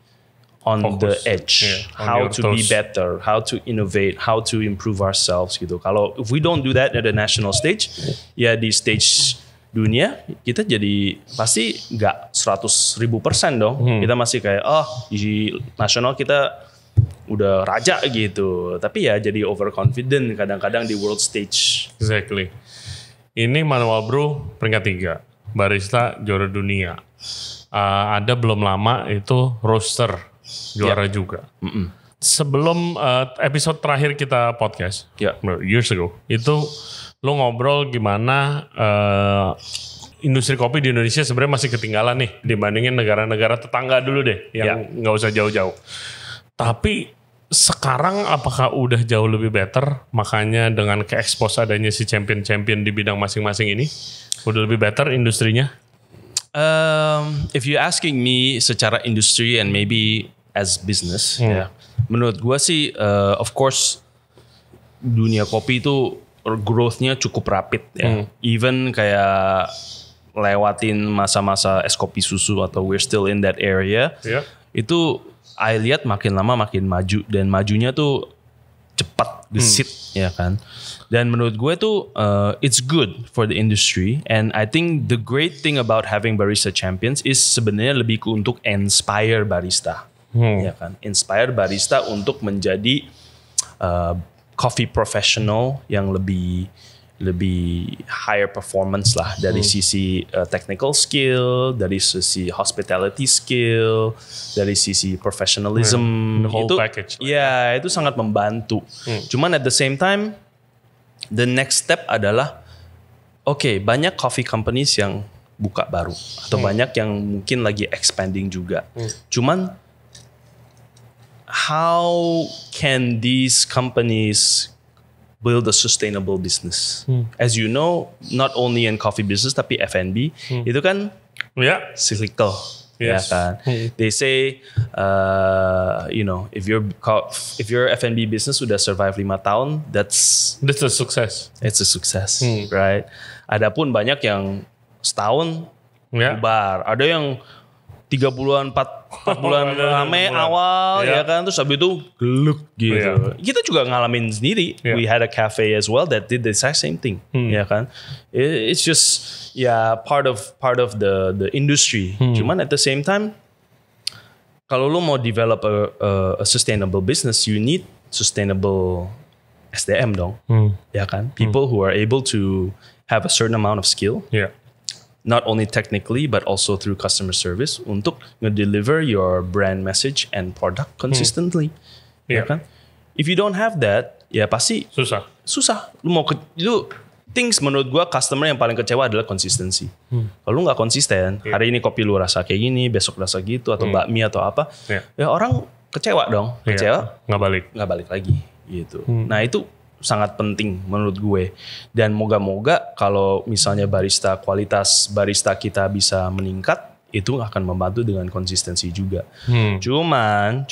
Speaker 1: on the
Speaker 3: Focus.
Speaker 1: edge,
Speaker 3: On
Speaker 1: how
Speaker 3: your
Speaker 1: to be
Speaker 3: toes.
Speaker 1: better, how to innovate, how to improve ourselves gitu. Kalau if we don't do that at the national stage, ya di stage dunia kita jadi pasti nggak 100.000% dong. Kita masih kayak di nasional kita udah raja gitu, tapi ya jadi overconfident kadang-kadang di world stage.
Speaker 3: Exactly. Ini Manual Brew peringkat 3, barista juara dunia. Ada belum lama itu roaster juara juga. Sebelum episode terakhir kita podcast, years ago, itu lo ngobrol gimana industri kopi di Indonesia sebenarnya masih ketinggalan nih dibandingin negara-negara tetangga dulu deh, yang nggak usah jauh-jauh. Tapi sekarang apakah udah jauh lebih better? Makanya dengan ke-expose adanya si champion-champion di bidang masing-masing ini, udah lebih better industrinya?
Speaker 1: If you asking me secara industri and maybe as business, ya, menurut gua sih, of course dunia kopi itu growth-nya cukup rapid ya. Even kayak lewatin masa-masa es kopi susu atau we're still in that area, itu I lihat makin lama makin maju dan majunya tuh cepat, gesit, ya kan. Dan menurut gue tuh it's good for the industry, and I think the great thing about having barista champions is sebenarnya lebih untuk inspire barista, ya kan, inspire barista untuk menjadi coffee professional yang lebih higher performance lah dari sisi technical skill, dari sisi hospitality skill, dari sisi professionalism,
Speaker 3: the whole
Speaker 1: itu
Speaker 3: package.
Speaker 1: Ya itu sangat membantu. Cuman at the same time, the next step adalah banyak coffee companies yang buka baru atau banyak yang mungkin lagi expanding juga. Cuman how can these companies build a sustainable business. As you know, not only in coffee business tapi F&B itu kan cyclical.
Speaker 3: Yes.
Speaker 1: Ya kan? They say, if your F&B business sudah survive 5 tahun, that's
Speaker 3: a success.
Speaker 1: It's a success, right? Adapun banyak yang setahun bubar, ada yang 3 bulan, 4 bulan rame awal, ya kan, terus habis itu geluk gitu. Kita juga ngalamin sendiri. We had a cafe as well that did the exact same thing, ya kan. It's just part of the industry. Cuman at the same time, kalau lu mau develop a sustainable business, you need sustainable SDM dong, ya kan. People who are able to have a certain amount of skill. Not only technically but also through customer service untuk nge-deliver your brand message and product consistently. Ya kan? If you don't have that, ya pasti susah. Things menurut gua customer yang paling kecewa adalah konsistensi. Kalau lu nggak konsisten, hari ini kopi lu rasa kayak gini, besok rasa gitu atau bakmi atau apa, ya orang kecewa dong. Nggak balik lagi gitu. Nah, itu sangat penting menurut gue, dan moga-moga kalau misalnya kualitas barista kita bisa meningkat, itu akan membantu dengan konsistensi juga. Cuman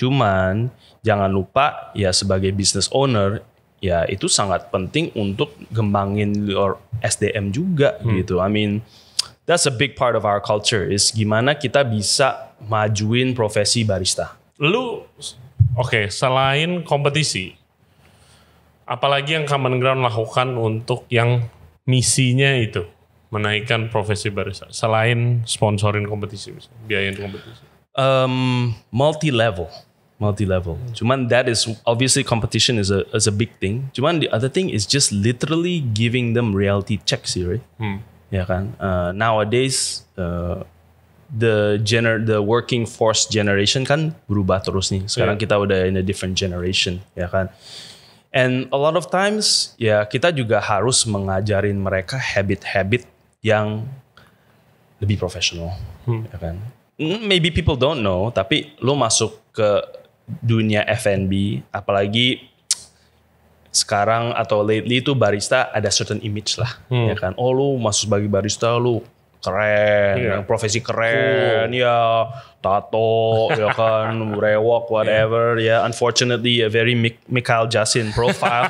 Speaker 1: jangan lupa ya sebagai business owner ya itu sangat penting untuk ngembangin your SDM juga gitu. I mean that's a big part of our culture is gimana kita bisa majuin profesi barista.
Speaker 3: Lu selain kompetisi, apalagi yang Common Ground lakukan untuk yang misinya itu menaikkan profesi barista selain sponsorin kompetisi, biayain kompetisi?
Speaker 1: Multi-level. Cuman that is obviously competition is a big thing. Cuman the other thing is just literally giving them reality checks here, right? Ya kan? Nowadays the working force generation kan berubah terus nih. Sekarang kita udah in a different generation, ya kan? And a lot of times, ya kita juga harus mengajarin mereka habit-habit yang lebih profesional, ya kan? Maybe people don't know, tapi lo masuk ke dunia F&B, apalagi sekarang atau lately itu barista ada certain image lah, ya kan? Oh, lo masuk sebagai barista, lo keren, yang profesi keren, ya tato, ya kan, rewok, whatever, ya. Unfortunately, a very Mikhail Jasin profile,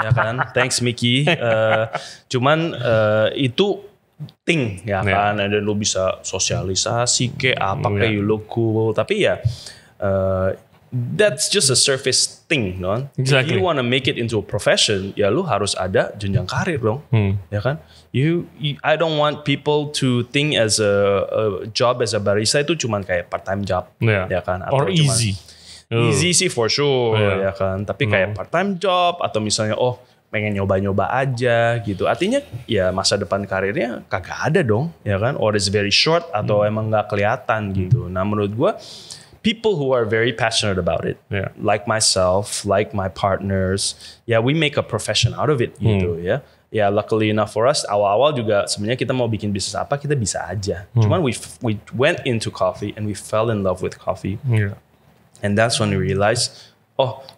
Speaker 1: ya kan. Thanks Mickey. Cuman itu thing, ya kan. Dan lu bisa sosialisasi kayak apa kayak you look cool, tapi ya that's just a surface thing, no? Exactly. If you want to make it into a profession, ya lu harus ada jenjang karir dong, ya kan? I don't want people to think as a job as a barista itu cuman kayak part time job, ya kan?
Speaker 3: Atau easy.
Speaker 1: Easy sih for sure, ya kan? Tapi kayak part time job atau misalnya pengen nyoba-nyoba aja gitu. Artinya ya masa depan karirnya kagak ada dong, ya kan? Or it's very short atau emang nggak kelihatan gitu. Nah menurut gua people who are very passionate about it, like myself, like my partners, we make a profession out of it gitu ya. Ya luckily enough for us, awal-awal juga sebenarnya kita mau bikin bisnis apa kita bisa aja. Cuman we went into coffee and we fell in love with coffee. And that's when we realized,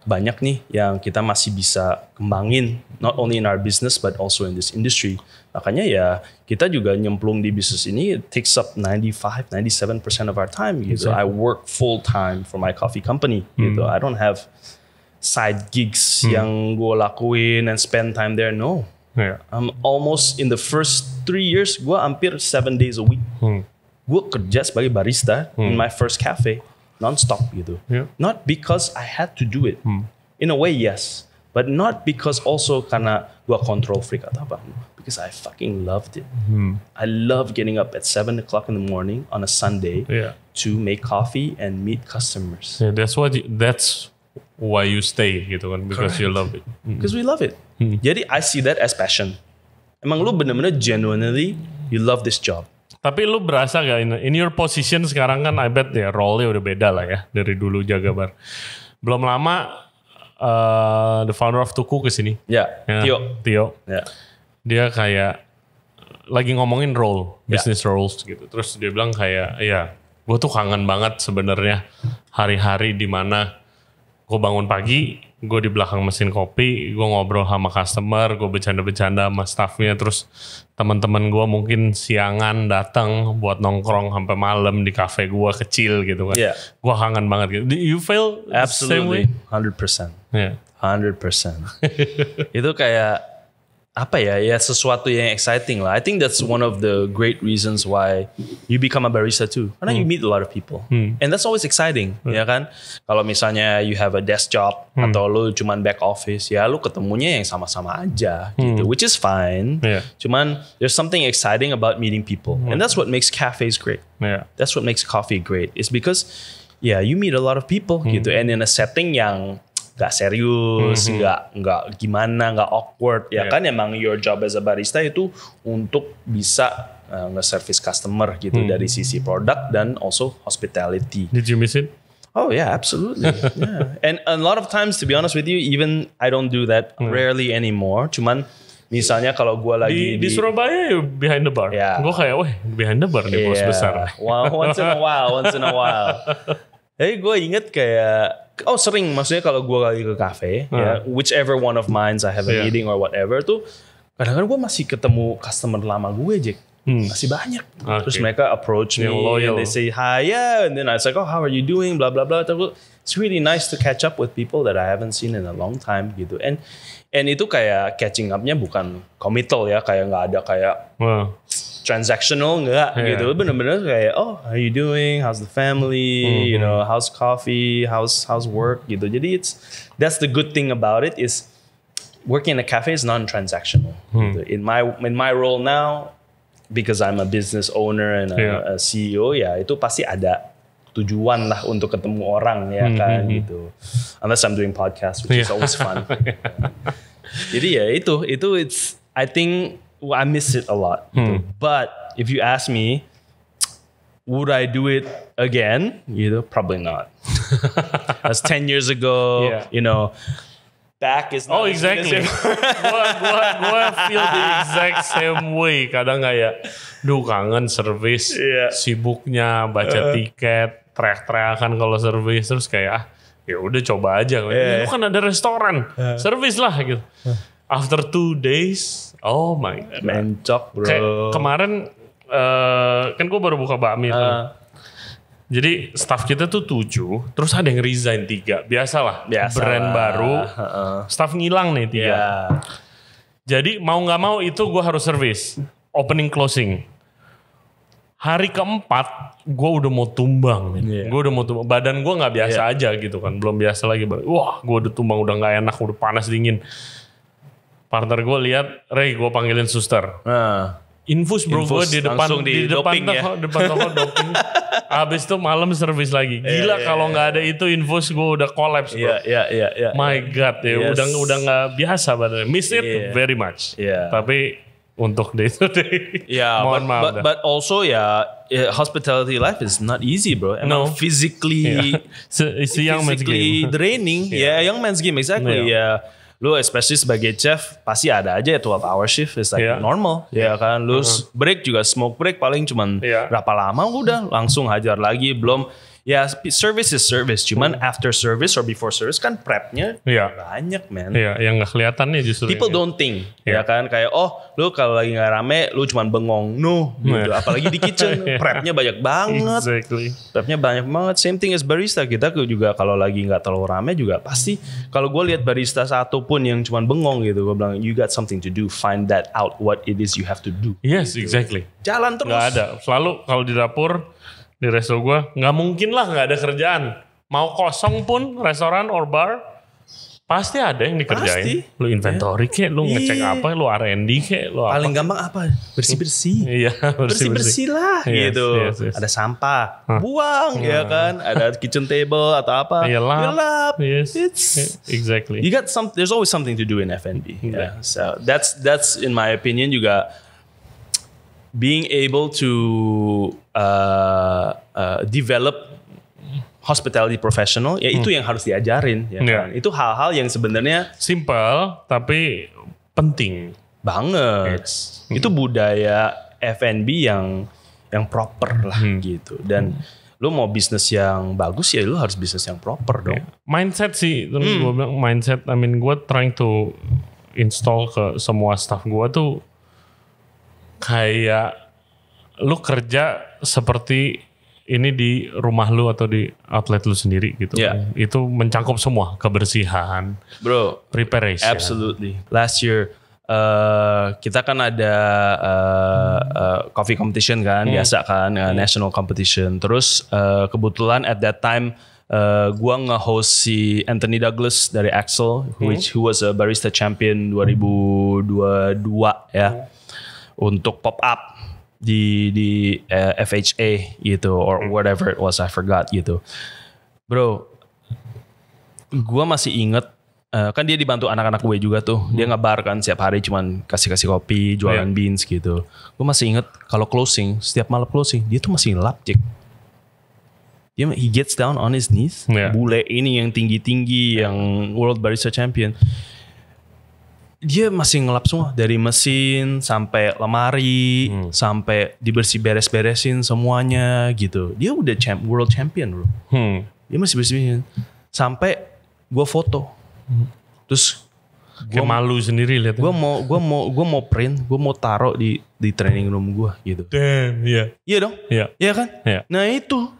Speaker 1: banyak nih yang kita masih bisa kembangin, not only in our business but also in this industry. Makanya ya kita juga nyemplung di bisnis ini, it takes up 95-97% of our time gitu. I work full time for my coffee company gitu. I don't have side gigs yang gue lakuin and spend time there, no. I'm almost in the first 3 years gue hampir 7 days a week. Gue kerja sebagai barista in my first cafe non-stop gitu. Not because I had to do it. In a way yes, but not because also karena gue control freak atau apa. Because I fucking loved it. I love getting up at 7 o'clock in the morning on a Sunday to make coffee and meet customers.
Speaker 3: That's why you stay gitu kan, because you love it.
Speaker 1: Because we love it. Jadi I see that as passion. Emang lu bener-bener genuinely you love this job.
Speaker 3: Tapi lu berasa gak in your position sekarang kan, I bet ya role-nya udah beda lah ya dari dulu jaga bar. Belum lama the founder of Tuku kesini. Tio. Dia kayak lagi ngomongin role, business roles gitu. Terus dia bilang kayak, gue tuh kangen banget sebenarnya hari-hari di mana Gue bangun pagi, gue di belakang mesin kopi, gue ngobrol sama customer, gue bercanda-bercanda sama staffnya, terus teman-teman gue mungkin siangan datang buat nongkrong sampai malam di kafe gue kecil gitu kan.
Speaker 1: Yeah.
Speaker 3: Gue kangen banget gitu. You feel the same way?
Speaker 1: Absolutely, 100%.
Speaker 3: Yeah.
Speaker 1: 100%. Itu kayak apa ya sesuatu yang exciting lah. I think that's one of the great reasons why you become a barista too. Karena you meet a lot of people. And that's always exciting, ya kan? Kalau misalnya you have a desk job atau lu cuman back office, ya lu ketemunya yang sama-sama aja gitu, which is fine.
Speaker 3: Yeah.
Speaker 1: Cuman there's something exciting about meeting people. And that's what makes cafes great.
Speaker 3: Yeah.
Speaker 1: That's what makes coffee great. It's because you meet a lot of people gitu, and in a setting yang gak serius, gak gimana, gak awkward, ya kan? Emang your job as a barista itu untuk bisa nge-service customer gitu dari sisi produk dan also hospitality.
Speaker 3: Did you miss it?
Speaker 1: Oh yeah, absolutely. Yeah. And a lot of times, to be honest with you, even I don't do that rarely anymore. Cuman misalnya kalau gue lagi
Speaker 3: di Surabaya behind the bar.
Speaker 1: Yeah.
Speaker 3: Gue kayak, weh behind the bar nih bos besar.
Speaker 1: Once in a while. Hey, gue inget kayak sering, maksudnya kalau gue lagi ke cafe, ya, whichever one of mine I have a meeting or whatever tuh, kadang-kadang gue masih ketemu customer lama gue, Jack. Masih banyak. Terus mereka approach me and they say hi, and then I was like, oh, how are you doing, blah blah blah. It's really nice to catch up with people that I haven't seen in a long time gitu. And itu kayak catching up-nya bukan committal ya, kayak nggak ada kayak transactional, enggak gitu. Bener-bener kayak, oh, how are you doing? How's the family? You know, how's coffee? How's work? Gitu. Jadi that's the good thing about it is working in a cafe is non-transactional. Gitu. In my role now, because I'm a business owner and a CEO, ya itu pasti ada tujuan lah untuk ketemu orang ya kan gitu. Unless I'm doing podcast, which is always fun. Jadi ya itu it's I think I miss it a lot. But if you ask me, would I do it again? Probably not. That's 10 years ago. You know, back is not.
Speaker 3: Oh, exactly. Gua feel the exact same way. Kadang kayak, kangen service, sibuknya baca tiket, teriak-teriakan kalau service, terus kayak ya udah coba aja. Lu kan ada restoran, service lah gitu. After 2 days, oh my god.
Speaker 1: Mencok bro.
Speaker 3: Kayak kemarin kan gue baru buka bakmi tuh. Jadi staff kita tuh 7, terus ada yang resign 3. Biasalah, brand baru, staff ngilang nih 3. Jadi mau gak mau itu gue harus service. Opening closing. Hari keempat gue udah mau tumbang. Gue udah mau tumbang. Badan gue gak biasa aja gitu kan. Belum biasa lagi. Wah gue udah tumbang, udah gak enak, udah panas dingin. Partner gue lihat, Ray, gue panggilin suster. Infus bro, gue di depan toko doping. Habis itu malam servis lagi. Gila kalau nggak ada itu infus gue udah collapse bro. My God ya, udah nggak biasa badannya. Miss it very much. Tapi untuk day to day, mohon maaf.
Speaker 1: But also hospitality life is not easy bro. Emang physically,
Speaker 3: it's a young man's game.
Speaker 1: Draining. Young man's game exactly. Lu especially sebagai chef pasti ada aja 12-hour shift, is like normal ya kan. Lu break juga smoke break paling cuman berapa lama udah langsung hajar lagi. Belum service is service, cuman after service or before service kan prepnya banyak man.
Speaker 3: Yang nggak kelihatan nih justru.
Speaker 1: People don't think ya kan, kayak lu kalau lagi nggak rame lu cuman bengong gitu. Apalagi di kitchen prepnya banyak banget.
Speaker 3: Exactly.
Speaker 1: Prepnya banyak banget. Same thing as barista, kita juga kalau lagi nggak terlalu rame juga pasti kalau gue lihat barista satu pun yang cuman bengong gitu, gue bilang you got something to do, find that out what it is you have to do.
Speaker 3: Yes, exactly.
Speaker 1: Jalan terus.
Speaker 3: Nggak ada. Selalu kalau di dapur di resto gue nggak mungkin lah nggak ada kerjaan. Mau kosong pun restoran or bar pasti ada yang dikerjain. Pasti. Lu inventory kek, lu ngecek apa, lu R&D kek, lu
Speaker 1: paling gampang apa? Bersih-bersih. Bersih-bersih lah gitu. Yes. Ada sampah, buang ya kan. Ada kitchen table atau apa. Lap.
Speaker 3: Yes. Exactly.
Speaker 1: You got there's always something to do in F&B. So that's in my opinion juga being able to develop hospitality professional, itu yang harus diajarin ya kan. Itu hal-hal yang sebenarnya
Speaker 3: simple tapi penting
Speaker 1: banget. Itu budaya F&B yang proper lah gitu. Dan Lu mau bisnis yang bagus ya lu harus bisnis yang proper dong.
Speaker 3: Mindset sih, gue bilang mindset. I mean, gue trying to install ke semua staff gue tuh kayak lu kerja seperti ini di rumah lu atau di outlet lu sendiri gitu.
Speaker 1: Yeah.
Speaker 3: Itu mencakup semua kebersihan,
Speaker 1: Bro,
Speaker 3: preparation.
Speaker 1: absolutely. Last year kita kan ada coffee competition kan, biasa kan, national competition. Terus kebetulan at that time gua nge-host si Anthony Douglas dari Axel, who was a barista champion 2022 ya, untuk pop up di FHA gitu or whatever it was, I forgot gitu. Bro, gua masih inget kan dia dibantu anak-anak gue juga tuh. Dia ngebar kan setiap hari cuman kasih kopi, jualan beans gitu. Gue masih inget kalau closing, setiap malam closing dia tuh masih ngelap, Jack. He gets down on his knees. Bule ini yang tinggi-tinggi, yang World Barista Champion. Dia masih ngelap semua. Dari mesin sampai lemari, sampai dibersih beres-beresin semuanya gitu. Dia udah World Champion bro. Dia masih bersih-bersihin. Sampai gue foto. Terus
Speaker 3: gue malu sendiri lihat.
Speaker 1: Gue mau print, gue mau taruh di training room gue gitu.
Speaker 3: Damn, iya.
Speaker 1: Iya dong? Iya kan?
Speaker 3: Yeah.
Speaker 1: Nah itu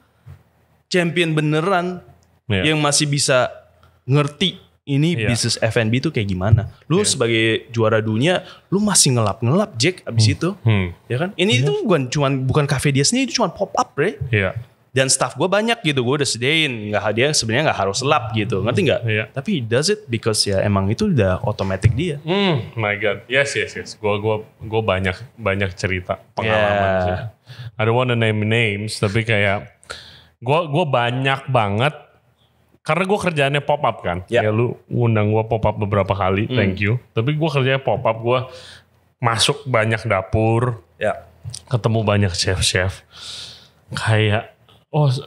Speaker 1: champion beneran yang masih bisa ngerti ini bisnis F&B itu kayak gimana. Lu sebagai juara dunia, lu masih ngelap Jack abis itu. Ya kan? Ini itu bukan cafe dia sendiri, itu cuma pop up, bre.
Speaker 3: Iya.
Speaker 1: Dan staff gue banyak gitu, gue udah sediain. Dia sebenarnya nggak harus lap gitu, ngerti nggak? Tapi he does it because ya emang itu udah otomatis dia.
Speaker 3: My God, yes. Gue banyak cerita pengalaman sih. I don't wanna name names, tapi kayak gue banyak banget karena gue kerjaannya pop up kan. Ya lu ngundang gue pop up beberapa kali, thank you. Tapi gue kerjanya pop up, gue masuk banyak dapur, ketemu banyak chef. Kayak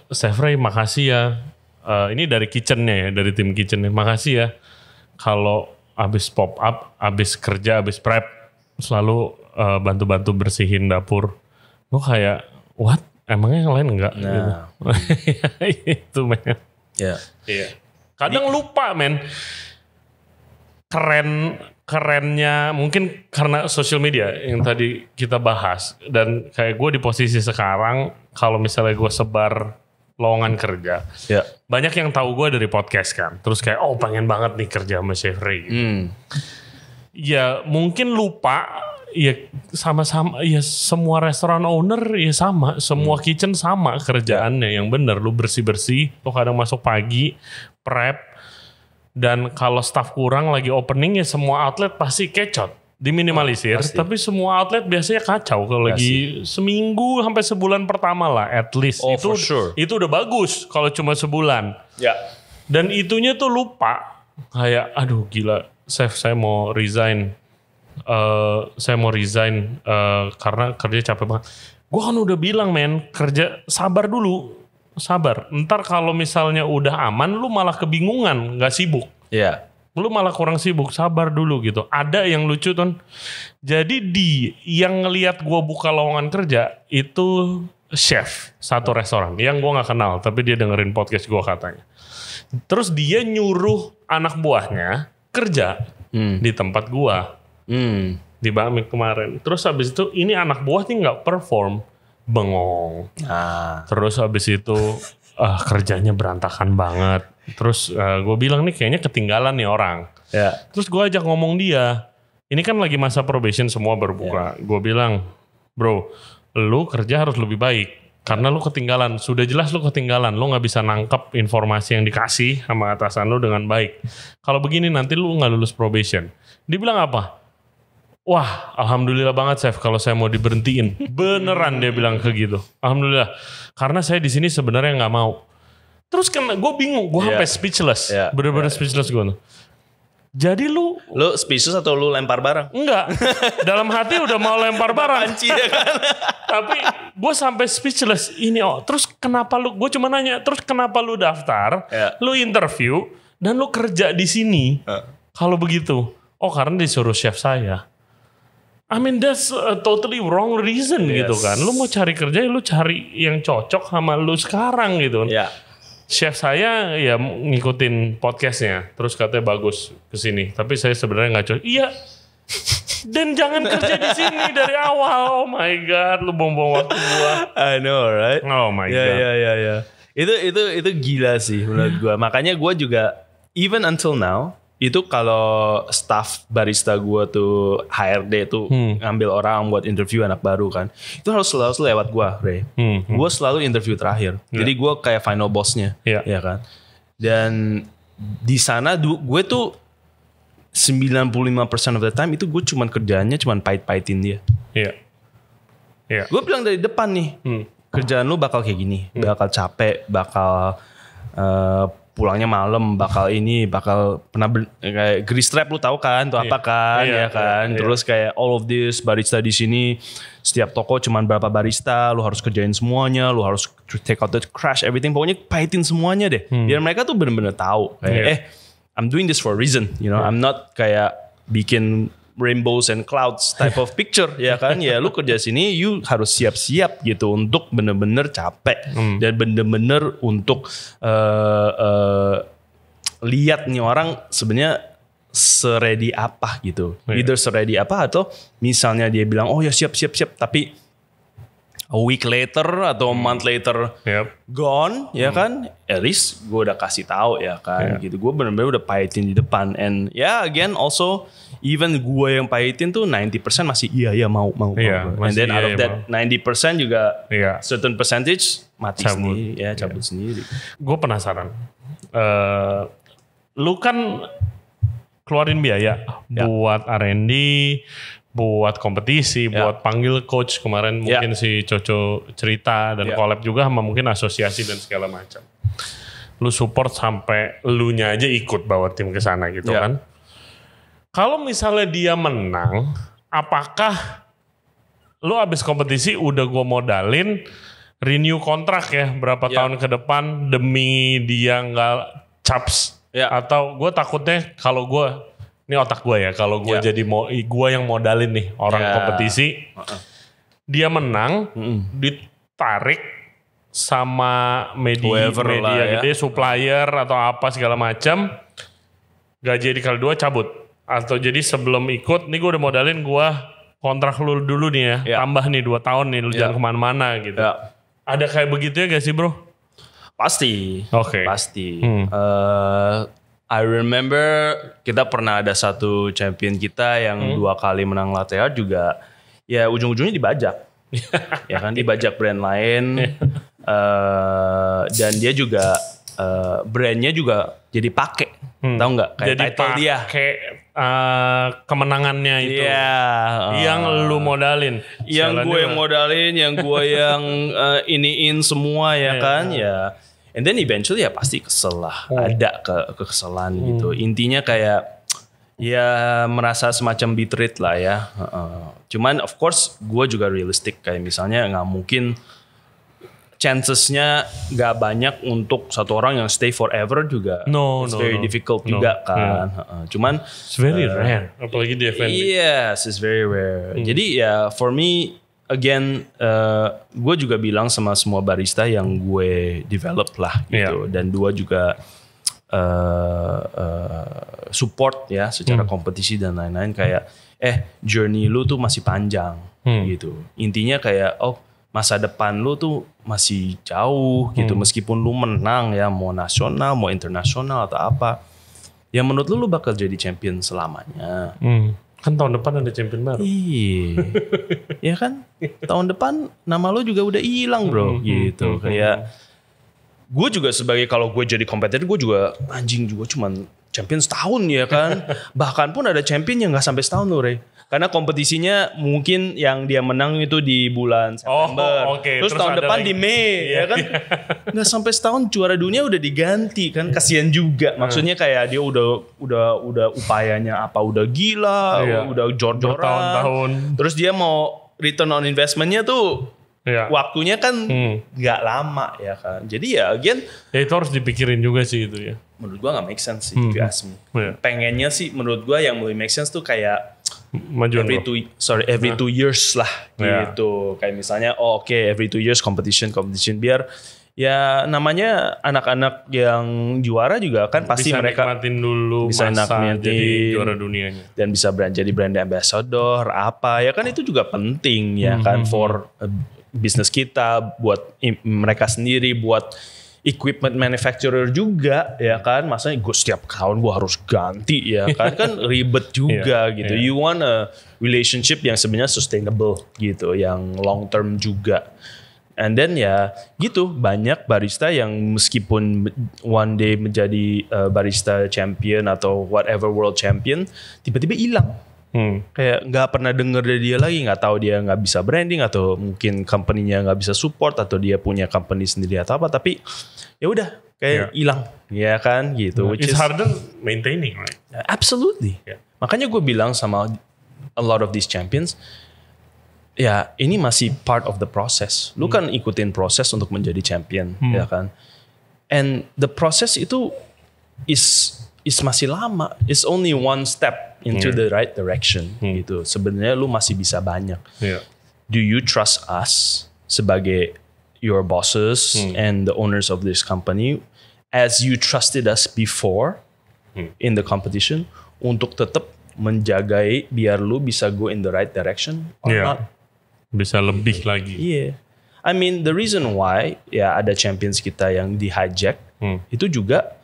Speaker 3: Chef Ray makasih ya. Ini dari kitchennya ya, dari tim kitchennya. Makasih ya. Kalau abis pop up, abis kerja, abis prep, selalu bantu-bantu bersihin dapur. Gue kayak, what? Emangnya yang lain enggak?
Speaker 1: Nah.
Speaker 3: Gitu. Itu men.
Speaker 1: Iya.
Speaker 3: Kadang lupa men. Kerennya mungkin karena social media yang tadi kita bahas. Dan kayak gue di posisi sekarang, kalau misalnya gue sebar lowongan kerja, banyak yang tahu gue dari podcast kan. Terus kayak pengen banget nih kerja sama Chef Ray gitu. Ya mungkin lupa, ya sama-sama, ya semua restoran owner ya sama, semua kitchen sama kerjaannya. Yang bener lu bersih-bersih, lu kadang masuk pagi, prep. Dan kalau staff kurang lagi opening ya semua outlet pasti kecot, diminimalisir. Tapi semua outlet biasanya kacau kalau lagi seminggu sampai sebulan pertama lah at least. Itu udah bagus kalau cuma sebulan. Dan itunya tuh lupa. Kayak aduh gila, chef saya mau resign. Karena kerja capek banget. Gue kan udah bilang men, kerja sabar dulu. Sabar. Ntar kalau misalnya udah aman, lu malah kebingungan, nggak sibuk. Lu malah kurang sibuk, sabar dulu gitu. Ada yang lucu Ton. Jadi yang ngelihat gue buka lowongan kerja itu chef satu restoran yang gue nggak kenal, tapi dia dengerin podcast gue katanya. Terus dia nyuruh anak buahnya kerja di tempat gue di Bami kemarin. Terus habis itu ini anak buah nih nggak perform. Bengong. Terus habis itu kerjanya berantakan banget. Terus gue bilang nih kayaknya ketinggalan nih orang. Terus gue ajak ngomong dia. Ini kan lagi masa probation semua berbuka. Gue bilang, bro, lu kerja harus lebih baik. Karena lu ketinggalan. Sudah jelas lu ketinggalan. Lu gak bisa nangkep informasi yang dikasih sama atasan lu dengan baik. Kalau begini nanti lu gak lulus probation. Dia bilang apa? Wah, alhamdulillah banget chef kalau saya mau diberhentiin. Beneran dia bilang ke gitu. Alhamdulillah. Karena saya di sini sebenarnya nggak mau. Terus kan gue bingung, gue sampai speechless. Bener-bener speechless gue. Jadi lu
Speaker 1: speechless atau lu lempar barang?
Speaker 3: Enggak. Dalam hati udah mau lempar barang.
Speaker 1: Panci ya kan.
Speaker 3: Tapi gue sampai speechless. Terus kenapa lu? Gue cuma nanya. Terus kenapa lu daftar? Lu interview dan lu kerja di sini? Kalau begitu? Karena disuruh chef saya. I mean that's a totally wrong reason gitu kan. Lu mau cari kerja, lu cari yang cocok sama lu sekarang gitu.
Speaker 1: Ya.
Speaker 3: Chef saya ya ngikutin podcastnya, terus katanya bagus kesini. Tapi saya sebenarnya nggak cocok. Iya. Dan jangan kerja di sini dari awal. Oh my god, lu buang-buang waktu gua.
Speaker 1: I know, right?
Speaker 3: Oh my god.
Speaker 1: Ya. Itu gila sih menurut gua. Makanya gua juga even until now itu kalau staff barista gue tuh HRD tuh ngambil orang buat interview anak baru kan, itu harus selalu lewat gue, Ray. Gue selalu interview terakhir, jadi gue kayak final bossnya, ya kan. Dan di sana gue tuh 95% of the time itu gue cuman kerjaannya cuman pahit-pahitin dia. Gue bilang dari depan nih, kerjaan lu bakal kayak gini, bakal capek, bakal pulangnya malam, bakal pernah kayak grease trap, lu tahu kan tuh apa kan, ya kan. Terus kayak all of this barista di sini, setiap toko cuman berapa barista, lu harus kerjain semuanya, lu harus take out the trash, everything, pokoknya pahitin semuanya deh. Biar mereka tuh bener-bener tahu kayak I'm doing this for a reason, you know. I'm not kayak bikin rainbows and clouds type of picture, ya kan. Ya lu kerja sini, you harus siap-siap gitu untuk bener-bener capek dan bener-bener untuk lihat nih orang sebenarnya se-ready apa gitu. Either se-ready apa atau misalnya dia bilang oh ya siap, tapi a week later atau a month later gone, ya kan. At least gue udah kasih tahu, ya kan. Gitu. Gue bener-bener udah pahitin di depan. And again also even gue yang pahitin tuh 90% masih iya mau. And then out of that 90% juga certain percentage mati sendiri, cabut sendiri.
Speaker 3: Gue penasaran. Lu kan keluarin biaya buat R&D, buat kompetisi, buat panggil coach kemarin mungkin si Coco cerita dan collab juga sama mungkin asosiasi dan segala macam. Lu support sampai elunya aja ikut bawa tim ke sana gitu kan. Kalau misalnya dia menang, apakah lu abis kompetisi udah gua modalin renew kontrak ya berapa tahun ke depan demi dia nggak caps? Atau gue takutnya kalau gue, ini otak gue ya, kalau gue jadi gue yang modalin nih orang kompetisi, dia menang, ditarik sama media gede, supplier atau apa segala macam, gaji dikali 2 cabut. Atau jadi sebelum ikut, nih gue udah modalin gue kontrak lu dulu nih ya, tambah nih 2 tahun nih, lu jangan kemana-mana gitu. Ada kayak begitu ya gak sih bro?
Speaker 1: Pasti, pasti. I remember kita pernah ada satu champion kita yang 2 kali menang latte art juga, ya ujung-ujungnya dibajak, ya kan, dibajak brand lain, dan dia juga brandnya juga jadi pakai, tahu nggak? Kayak
Speaker 3: jadi
Speaker 1: title dia,
Speaker 3: kayak kemenangannya itu, yang lu modalin,
Speaker 1: yang gue yang modalin, yang gue yang iniin semua, ya kan, ya. And then eventually ya pasti kesel lah, ada kekesalan gitu. Intinya kayak ya merasa semacam betrayed lah ya. Cuman of course gue juga realistic, kayak misalnya nggak mungkin chancesnya nggak banyak untuk satu orang yang stay forever juga. It's very difficult juga kan. Cuman
Speaker 3: it's very rare, apalagi di F&B.
Speaker 1: Yes, it's very rare. Jadi ya for me again, gue juga bilang sama semua barista yang gue develop lah gitu, dan dua juga support ya secara kompetisi dan lain-lain, kayak journey lu tuh masih panjang gitu. Intinya kayak masa depan lu tuh masih jauh gitu, meskipun lu menang ya, mau nasional mau internasional atau apa, ya menurut lu bakal jadi champion selamanya.
Speaker 3: Kan tahun depan ada champion baru.
Speaker 1: Iya. Ya kan? Tahun depan nama lo juga udah hilang, bro. Gitu. Kayak gue juga sebagai, kalau gue jadi kompetitor, gue juga anjing juga cuman champion setahun, ya kan. Bahkan pun ada champion yang gak sampai setahun loh, Ray. Karena kompetisinya mungkin yang dia menang itu di bulan September. Terus tahun depan di Mei, ya kan. Gak sampai setahun juara dunia udah diganti kan. Kasian juga. Maksudnya kayak dia udah upayanya apa, udah gila, udah jor-joran.
Speaker 3: Bertahun-tahun.
Speaker 1: Terus dia mau return on investmentnya tuh waktunya kan gak lama, ya kan. Jadi ya again,
Speaker 3: ya itu harus dipikirin juga sih itu ya.
Speaker 1: Menurut gua gak make sense sih, if you ask me. Pengennya sih menurut gua yang lebih make sense tuh kayak
Speaker 3: Majuan
Speaker 1: every 2 years lah
Speaker 3: Ya.
Speaker 1: gitu. Kayak misalnya every 2 years competition biar ya namanya anak-anak yang juara juga kan pasti
Speaker 3: bisa
Speaker 1: mereka
Speaker 3: nikmatin dulu
Speaker 1: bisa
Speaker 3: masa
Speaker 1: nikmatin.
Speaker 3: jadi juara dunianya.
Speaker 1: dan bisa jadi brand ambassador apa ya kan itu juga penting ya kan for bisnis kita, buat mereka sendiri, buat equipment manufacturer juga ya kan, masanya gue setiap tahun gue harus ganti ya kan ribet juga gitu. You want a relationship yang sebenarnya sustainable gitu, yang long term juga. And then ya gitu, banyak barista yang meskipun one day menjadi barista champion atau whatever world champion, tiba-tiba hilang. Kayak nggak pernah denger dari dia lagi, nggak tahu dia nggak bisa branding atau mungkin company-nya nggak bisa support atau dia punya company sendiri atau apa, tapi ya udah kayak hilang ya kan gitu.
Speaker 3: It's harder maintaining, right?
Speaker 1: Absolutely. Makanya gue bilang sama a lot of these champions, ya ini masih part of the process. Lu kan ikutin proses untuk menjadi champion ya kan. And the process itu is masih lama. It's only one step into the right direction gitu. Sebenarnya lu masih bisa banyak. Do you trust us sebagai your bosses and the owners of this company as you trusted us before in the competition untuk tetap menjagai biar lu bisa go in the right direction or not?
Speaker 3: Bisa lebih lagi.
Speaker 1: Iya. I mean the reason why ya ada champions kita yang di hijack itu juga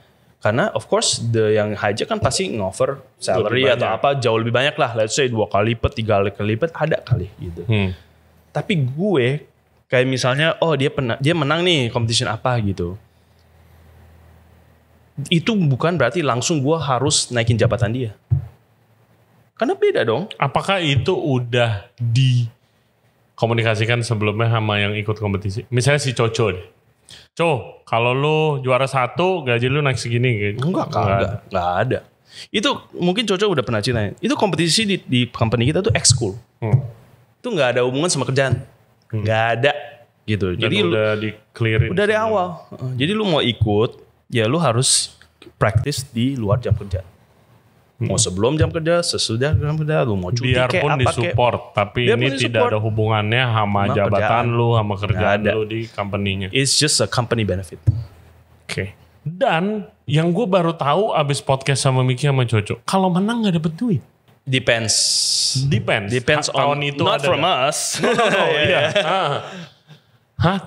Speaker 1: karena of course yang hijack kan pasti ngover salary atau apa jauh lebih banyak lah. Let's say 2 kali lipat, 3 kali lipat ada kali gitu. Tapi gue kayak misalnya dia menang nih competition apa gitu. Itu bukan berarti langsung gue harus naikin jabatan dia. Karena beda dong.
Speaker 3: Apakah itu udah dikomunikasikan sebelumnya sama yang ikut kompetisi? Misalnya si Coco deh. Kalau lu juara 1 gaji lu naik segini gitu.
Speaker 1: Enggak ada. Itu mungkin Coco udah pernah ceritain. Itu kompetisi di company kita tuh ekskul. Itu nggak ada hubungan sama kerjaan. Nggak ada gitu.
Speaker 3: Dan
Speaker 1: jadi
Speaker 3: udah di-clearin.
Speaker 1: Udah dari awal. Jadi lu mau ikut, ya lu harus practice di luar jam kerja. Mau sebelum jam kerja, sesudah jam kerja, lu mau cuti kayak
Speaker 3: biarpun
Speaker 1: apa
Speaker 3: disupport, tapi ini tidak ada hubungannya sama jabatan lu, sama kerjaan lu di company-nya.
Speaker 1: It's just a company benefit.
Speaker 3: Oke. Dan yang gue baru tahu abis podcast sama Miki sama Coco, kalau menang nggak dapet duit.
Speaker 1: Depends
Speaker 3: Tahun
Speaker 1: on
Speaker 3: itu
Speaker 1: not
Speaker 3: ada
Speaker 1: from us.
Speaker 3: No, iya.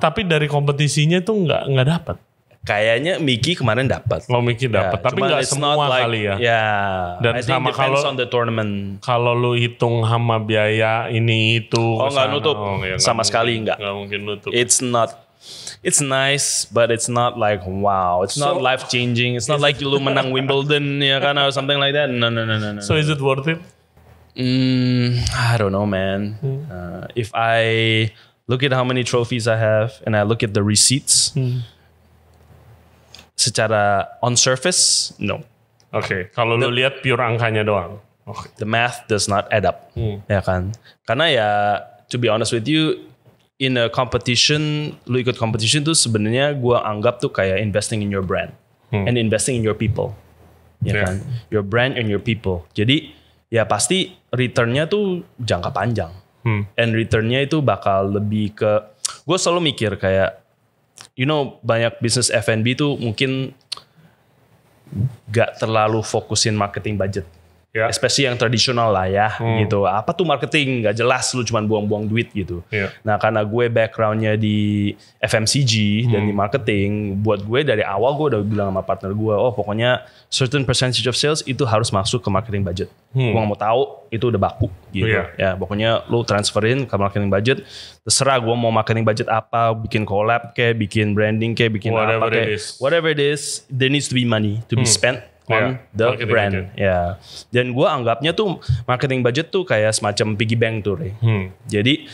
Speaker 3: Tapi dari kompetisinya tuh nggak dapat.
Speaker 1: Kayaknya Miki kemarin dapat.
Speaker 3: Miki dapat, tapi nggak semua kali ya.
Speaker 1: Ya.
Speaker 3: Dan
Speaker 1: I think
Speaker 3: sama
Speaker 1: depends on the tournament.
Speaker 3: Kalau lu hitung sama biaya ini itu.
Speaker 1: Nggak nutup. Sama sekali nggak.
Speaker 3: Nggak mungkin nutup.
Speaker 1: It's nice, but it's not like wow. It's not life changing. It's not like lu menang Wimbledon ya kan or something like that. No.
Speaker 3: So is it worth it?
Speaker 1: I don't know, man. If I look at how many trophies I have and I look at the receipts, secara on surface, no.
Speaker 3: Oke, kalau lu lihat pure angkanya doang.
Speaker 1: The math does not add up, ya kan? Karena ya, to be honest with you, in a competition, lu ikut competition tuh sebenarnya gue anggap tuh kayak investing in your brand and investing in your people, ya kan? Your brand and your people. Jadi ya pasti returnnya tuh jangka panjang, and returnnya itu bakal lebih ke, gue selalu mikir kayak, banyak bisnis F&B tuh mungkin gak terlalu fokusin marketing budget. Especially yang tradisional lah ya gitu. Apa tuh marketing? Gak jelas, lu cuma buang-buang duit gitu. Nah karena gue backgroundnya di FMCG dan di marketing, buat gue dari awal gue udah bilang sama partner gue, pokoknya certain percentage of sales itu harus masuk ke marketing budget. Gue gak mau tahu itu udah baku gitu. Ya pokoknya lu transferin ke marketing budget. Terserah gue mau marketing budget apa, bikin collab kayak, bikin branding kayak, bikin apa kayak. Whatever it is, there needs to be money to be spent on the brand. Ya. Dan gue anggapnya tuh marketing budget tuh kayak semacam piggy bank tuh, Ray. Jadi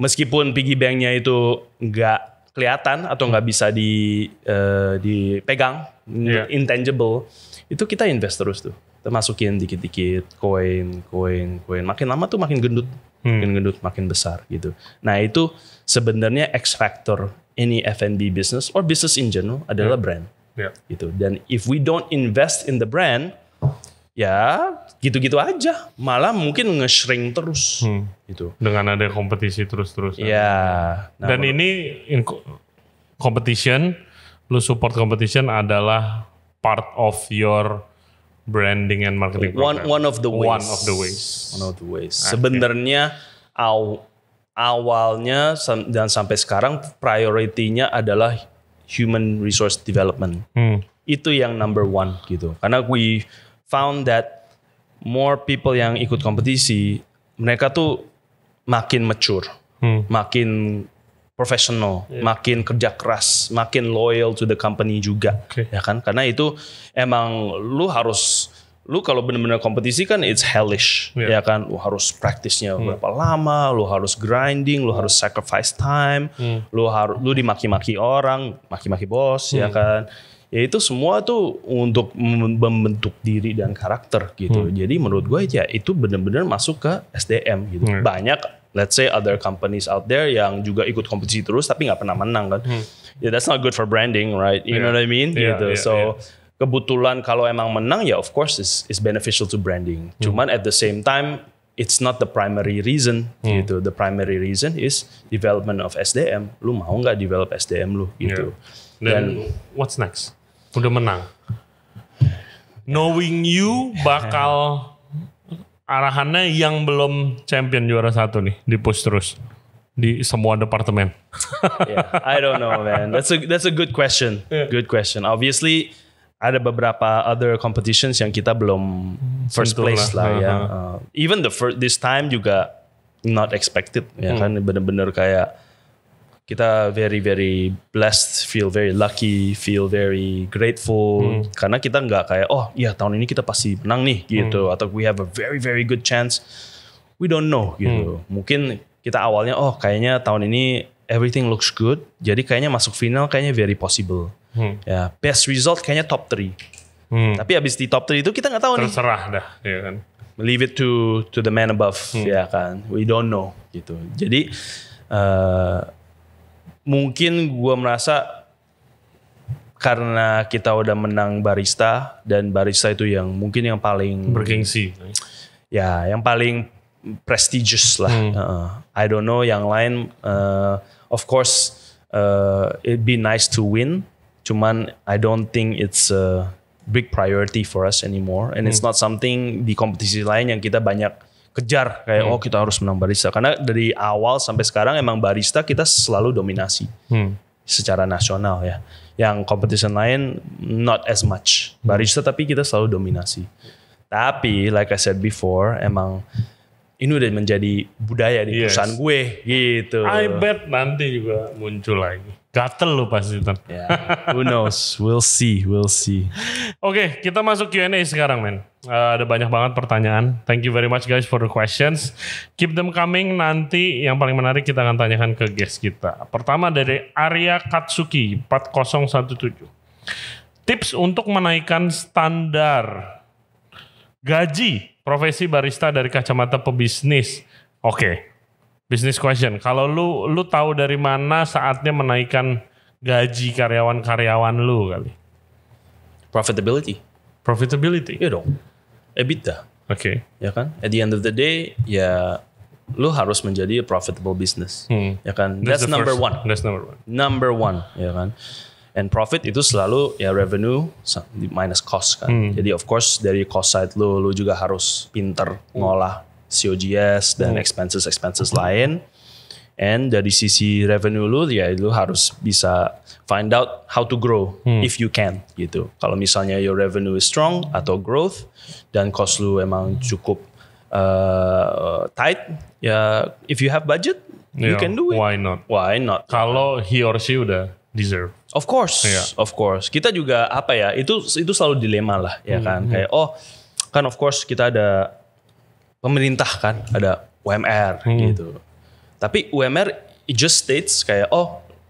Speaker 1: meskipun piggy banknya itu nggak kelihatan atau nggak bisa dipegang, intangible, itu kita invest terus tuh. Kita masukin dikit-dikit koin. Makin lama tuh makin gendut, makin besar gitu. Nah itu sebenarnya X factor any F&B business or business in general adalah brand. Gitu. Dan if we don't invest in the brand, ya gitu-gitu aja. Malah mungkin nge-shrink terus gitu.
Speaker 3: Dengan ada kompetisi terus-terusan.
Speaker 1: Ya. Nah,
Speaker 3: Dan ini competition, lu support competition adalah part of your branding and marketing program.
Speaker 1: one of the ways.
Speaker 3: One of the ways.
Speaker 1: Sebenarnya awalnya dan sampai sekarang priority-nya adalah human resource development. Itu yang number one gitu. Karena we found that more people yang ikut kompetisi, mereka tuh makin mature, makin professional, makin kerja keras, makin loyal to the company juga, ya kan? Karena itu emang lu kalau benar-benar kompetisi kan it's hellish, ya kan? Lu harus praktisnya berapa lama, lu harus grinding, lu harus sacrifice time, lu dimaki-maki orang, maki-maki bos, ya kan? Ya itu semua tuh untuk membentuk diri dan karakter gitu. Jadi menurut gue ya itu benar-benar masuk ke SDM gitu. Banyak let's say other companies out there yang juga ikut kompetisi terus tapi nggak pernah menang kan. Ya that's not good for branding, right? You know what I mean? Gitu. So kebetulan kalau emang menang ya of course is beneficial to branding. Cuman at the same time it's not the primary reason gitu. The primary reason is development of SDM. Lu mau nggak develop SDM lu gitu.
Speaker 3: Dan what's next? Udah menang. Knowing you bakal arahannya yang belum champion juara 1 nih, di push terus di semua departemen.
Speaker 1: I don't know, man. That's a good question. Good question. Obviously ada beberapa other competitions yang kita belum first place lah ya. Even this time juga not expected ya kan, bener-bener kayak kita very very blessed, feel very lucky, feel very grateful karena kita nggak kayak oh iya tahun ini kita pasti menang nih gitu atau we have a very very good chance, we don't know gitu. Mungkin kita awalnya oh kayaknya tahun ini everything looks good, jadi kayaknya masuk final kayaknya very possible. Ya best result kayaknya top 3. Tapi abis di top 3 itu kita nggak tahu nih.
Speaker 3: Terserah dah, ya kan.
Speaker 1: Leave it to the man above, ya kan. We don't know gitu. Jadi mungkin gue merasa karena kita udah menang barista dan barista itu yang mungkin yang paling
Speaker 3: bergengsi,
Speaker 1: ya yang paling prestigious lah. I don't know yang lain. Of course, it'd be nice to win. Cuman I don't think it's a big priority for us anymore. And it's not something di kompetisi lain yang kita banyak kejar kayak oh kita harus menang barista karena dari awal sampai sekarang emang barista kita selalu dominasi secara nasional ya. Yang competition lain not as much barista tapi kita selalu dominasi. Tapi like I said before emang ini udah menjadi budaya di perusahaan gue gitu.
Speaker 3: I bet nanti juga muncul lagi. Gatel lu pasti ntar.
Speaker 1: Yeah, who knows? We'll see.
Speaker 3: Oke, kita masuk Q&A sekarang, men. Ada banyak banget pertanyaan. Thank you very much guys for the questions. Keep them coming. Nanti yang paling menarik kita akan tanyakan ke guest kita. Pertama dari Arya Katsuki 4017. Tips untuk menaikkan standar gaji profesi barista dari kacamata pebisnis. Oke. Business question. Kalau lu tahu dari mana saatnya menaikkan gaji karyawan-karyawan lu kali? Profitability.
Speaker 1: Iya dong. EBITDA.
Speaker 3: Oke.
Speaker 1: Ya kan? At the end of the day, ya lu harus menjadi a profitable business. Ya kan? That's number one. Number one, ya kan? And profit itu selalu ya revenue minus cost kan. Jadi of course dari cost side lu juga harus pinter ngolah COGS dan expenses lain. And dari sisi revenue lu ya lu harus bisa find out how to grow if you can gitu. Kalau misalnya your revenue is strong atau growth dan cost lu emang cukup tight, ya if you have budget you can do it.
Speaker 3: Why not? Kalau he or she udah deserve.
Speaker 1: Of course. Kita juga apa ya? Itu selalu dilema lah ya kan. Kayak kan of course kita ada pemerintah kan, ada UMR gitu. Tapi UMR it just states kayak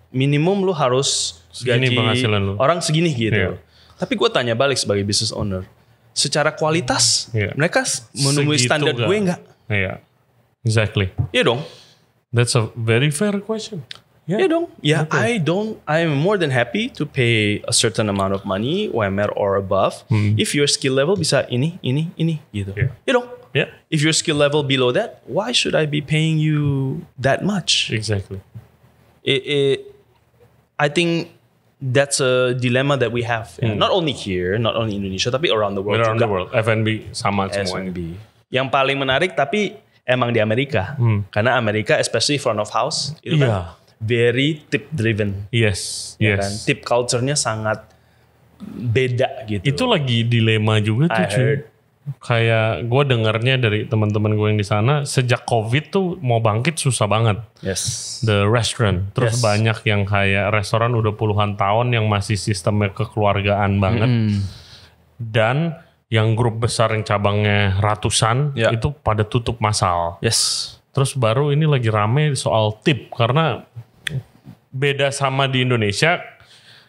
Speaker 1: minimum lu harus
Speaker 3: segini
Speaker 1: gaji
Speaker 3: penghasilan lu.
Speaker 1: Orang segini gitu. Tapi gue tanya balik sebagai business owner, secara kualitas mereka memenuhi standar gue nggak?
Speaker 3: Iya, exactly.
Speaker 1: Iya dong.
Speaker 3: That's a very fair question.
Speaker 1: Ya dong. Ya, I'm more than happy to pay a certain amount of money, UMR or above. If your skill level bisa ini gitu. Ya dong.
Speaker 3: Yeah.
Speaker 1: If your skill level below that, why should I be paying you that much?
Speaker 3: Exactly.
Speaker 1: I think that's a dilemma that we have. Not only here, not only Indonesia, tapi around the world
Speaker 3: Around
Speaker 1: juga.
Speaker 3: the world, F&B sama semuanya.
Speaker 1: SMB. Yang paling menarik tapi emang di Amerika. Karena Amerika, especially front of house, itu kan very tip driven.
Speaker 3: Yes,
Speaker 1: Ya kan? Tip culture-nya sangat beda gitu.
Speaker 3: Itu lagi dilema juga tuh
Speaker 1: I
Speaker 3: cuy.
Speaker 1: heard.
Speaker 3: Kayak gue dengarnya dari teman-teman gue yang di sana, sejak COVID tuh mau bangkit susah banget.
Speaker 1: Yes.
Speaker 3: The restaurant. Terus
Speaker 1: Yes.
Speaker 3: banyak yang kayak restoran udah puluhan tahun yang masih sistemnya kekeluargaan banget. Dan yang grup besar yang cabangnya ratusan itu pada tutup massal.
Speaker 1: Yes.
Speaker 3: Terus baru ini lagi rame soal tip. Karena beda sama di Indonesia.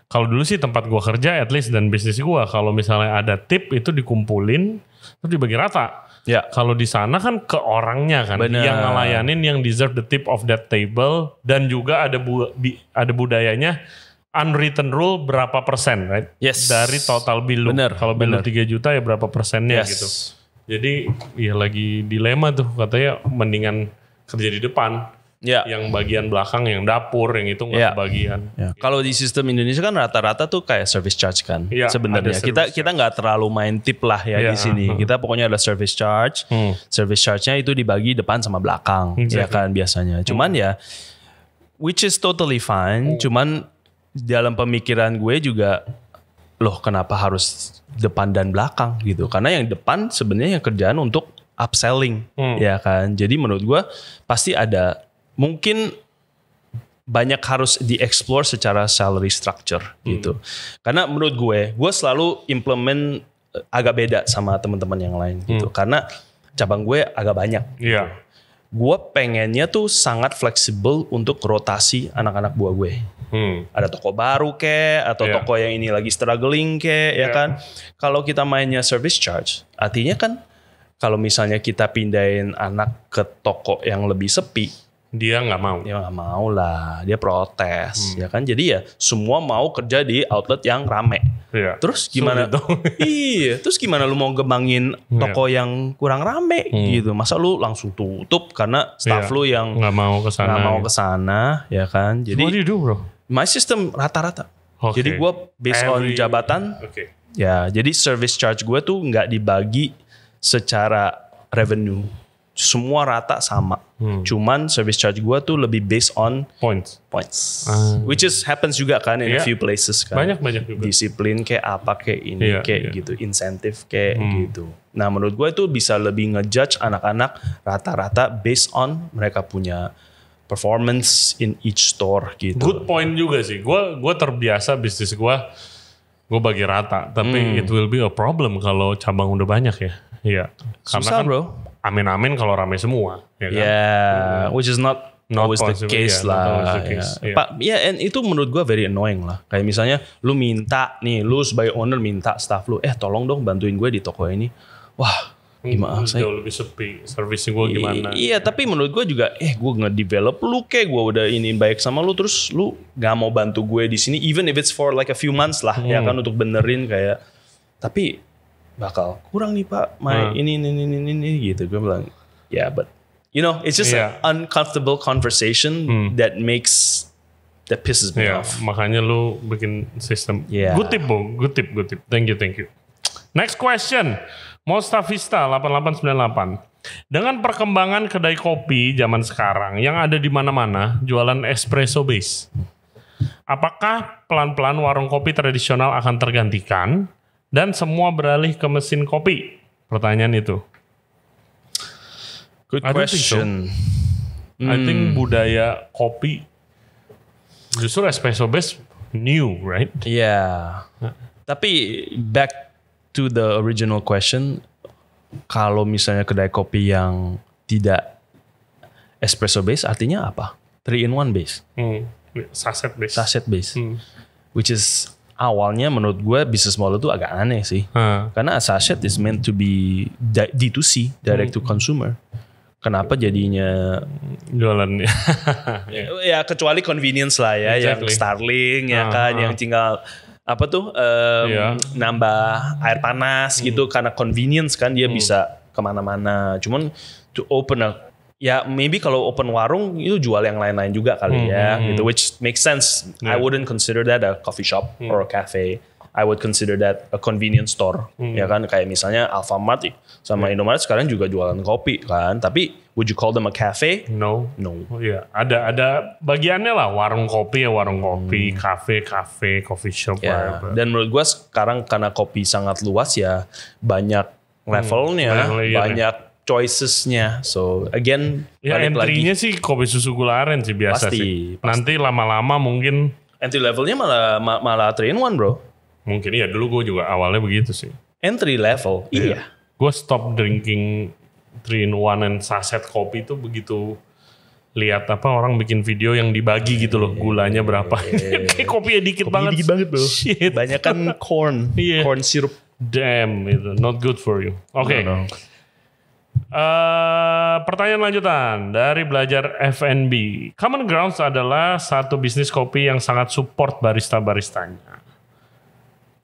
Speaker 3: Kalau dulu sih tempat gue kerja at least dan bisnis gue. Kalau misalnya ada tip itu dikumpulin. Terus dibagi rata.
Speaker 1: Ya.
Speaker 3: Kalau di sana kan ke orangnya kan.
Speaker 1: Bener.
Speaker 3: Yang ngelayanin yang deserve the tip of that table. Dan juga ada budayanya unwritten rule berapa persen, right?
Speaker 1: Yes.
Speaker 3: Dari total bill lu.
Speaker 1: Bener,
Speaker 3: Kalau bill lu
Speaker 1: bener.
Speaker 3: 3 juta ya berapa persennya
Speaker 1: Yes.
Speaker 3: gitu. Jadi ya lagi dilema tuh. Katanya mendingan kerja di depan.
Speaker 1: Ya.
Speaker 3: Yang bagian belakang, yang dapur, yang itu nggak
Speaker 1: Ya.
Speaker 3: kebagian.
Speaker 1: Ya. Kalau di sistem Indonesia kan rata-rata tuh kayak service charge kan.
Speaker 3: Iya,
Speaker 1: Sebenarnya
Speaker 3: ada
Speaker 1: kita
Speaker 3: service
Speaker 1: kita nggak terlalu main tip lah ya
Speaker 3: Iya,
Speaker 1: di sini. Kita pokoknya ada service charge. Service charge-nya itu dibagi depan sama belakang, ya kan biasanya. Cuman ya which is totally fine. Cuman dalam pemikiran gue juga loh kenapa harus depan dan belakang gitu. Karena yang depan sebenarnya yang kerjaan untuk upselling, ya kan. Jadi menurut gue pasti ada mungkin banyak harus dieksplor secara salary structure gitu. Karena menurut gue selalu implement agak beda sama teman-teman yang lain gitu. Karena cabang gue agak banyak.
Speaker 3: Iya.
Speaker 1: Gue pengennya tuh sangat fleksibel untuk rotasi anak-anak buah gue. Ada toko baru atau
Speaker 3: Iya.
Speaker 1: toko yang ini lagi struggling ya kan. Kalau kita mainnya service charge, artinya kan kalau misalnya kita pindahin anak ke toko yang lebih sepi,
Speaker 3: Dia nggak mau.
Speaker 1: dia nggak mau lah, dia protes ya kan. Jadi ya semua mau kerja di outlet yang rame.
Speaker 3: Iya.
Speaker 1: Terus gimana?
Speaker 3: Sulit dong.
Speaker 1: Iya, terus gimana lu mau ngembangin toko yang kurang rame gitu? Masa lu langsung tutup karena staff
Speaker 3: Iya.
Speaker 1: lu yang
Speaker 3: Nggak mau ke sana.
Speaker 1: nggak mau ke sana, ya kan?
Speaker 3: What
Speaker 1: Jadi
Speaker 3: do you do, bro?
Speaker 1: my system rata-rata.
Speaker 3: Oke.
Speaker 1: Jadi gue based on jabatan,
Speaker 3: Oke.
Speaker 1: ya. Jadi service charge gue tuh nggak dibagi secara revenue. Semua rata sama. Cuman service charge gue tuh lebih based on
Speaker 3: Points.
Speaker 1: points, which is happens juga kan in a
Speaker 3: Iya.
Speaker 1: few places kan.
Speaker 3: Banyak juga.
Speaker 1: Disiplin kayak apa kayak ini
Speaker 3: Iya,
Speaker 1: kayak
Speaker 3: iya.
Speaker 1: gitu, insentif kayak gitu. Nah menurut gue itu bisa lebih ngejudge anak-anak rata-rata based on mereka punya performance in each store gitu.
Speaker 3: Good point juga sih. Gue terbiasa bisnis gue bagi rata. Tapi it will be a problem kalau cabang udah banyak ya. Iya. Karena
Speaker 1: Susah
Speaker 3: kan
Speaker 1: bro.
Speaker 3: amin-amin kalau rame semua. Ya kan?
Speaker 1: Yeah, which is not always the
Speaker 3: possible,
Speaker 1: case
Speaker 3: yeah, not always
Speaker 1: lah.
Speaker 3: the case,
Speaker 1: Ya.
Speaker 3: yeah.
Speaker 1: And itu menurut gua very annoying lah. Kayak misalnya lu minta nih, lu sebagai owner minta staff lu, tolong dong bantuin gue di toko ini. Wah, gimana saya?
Speaker 3: Jauh lebih sepi. Servisnya gue gimana?
Speaker 1: Iya, tapi menurut gue juga, gue nge-develop lu kayak gue udah iniin baik sama lu, terus lu gak mau bantu gue di sini, even if it's for like a few months lah, ya kan untuk benerin kayak, tapi bakal kurang nih pak, ini gitu. Gue bilang, but you know, it's just
Speaker 3: Iya.
Speaker 1: an uncomfortable conversation that pisses me
Speaker 3: Iya,
Speaker 1: off.
Speaker 3: makanya lu bikin sistem.
Speaker 1: Iya.
Speaker 3: Good tip, Bung. Good tip. Thank you. Next question. Mostafista 8898. Dengan perkembangan kedai kopi zaman sekarang yang ada di mana-mana jualan espresso base. Apakah pelan-pelan warung kopi tradisional akan tergantikan dan semua beralih ke mesin kopi? Pertanyaan itu.
Speaker 1: Good
Speaker 3: I don't think so.
Speaker 1: question.
Speaker 3: I think budaya kopi justru espresso base new, right?
Speaker 1: Yeah. Tapi back to the original question, kalau misalnya kedai kopi yang tidak espresso base artinya apa? 3-in-1 base,
Speaker 3: Saset base.
Speaker 1: sachet base. Which is awalnya menurut gue business model itu agak aneh sih. Karena a sachet is meant to be D2C, direct to consumer. kenapa jadinya
Speaker 3: jualan?
Speaker 1: ya kecuali convenience lah ya, yang Starlink ya kan, yang tinggal apa tuh nambah air panas gitu, karena convenience kan dia bisa kemana-mana. Cuman to open ya maybe kalau open warung itu jual yang lain-lain juga kali ya gitu, which makes sense. I wouldn't consider that a coffee shop or a cafe. I would consider that a convenience store, ya kan, kayak misalnya Alfamart sama Indomaret sekarang juga jualan kopi kan, tapi would you call them a cafe?
Speaker 3: No.
Speaker 1: No.
Speaker 3: Iya, ada bagiannya lah, warung kopi ya warung kopi, cafe, coffee shop.
Speaker 1: Ya, dan menurut gue sekarang karena kopi sangat luas ya, banyak levelnya, banyak choicesnya. So again,
Speaker 3: ya entry-nya sih kopi susu gula aren sih biasa sih. Nanti lama-lama mungkin
Speaker 1: entry levelnya malah 3-in-1 bro.
Speaker 3: Mungkin ya, dulu gue juga awalnya begitu sih.
Speaker 1: Entry level, iya.
Speaker 3: Gue stop drinking 3-in-1 and saset kopi itu begitu lihat orang bikin video yang dibagi gitu loh, gulanya berapa. Kayak kopinya dikit banget.
Speaker 1: Dikit banget bro.
Speaker 3: Shit.
Speaker 1: Banyak kan corn syrup.
Speaker 3: Damn, itu not good for you. Oke.
Speaker 1: No.
Speaker 3: Pertanyaan lanjutan dari Belajar F&B. Common Grounds adalah satu bisnis kopi yang sangat support barista-baristanya.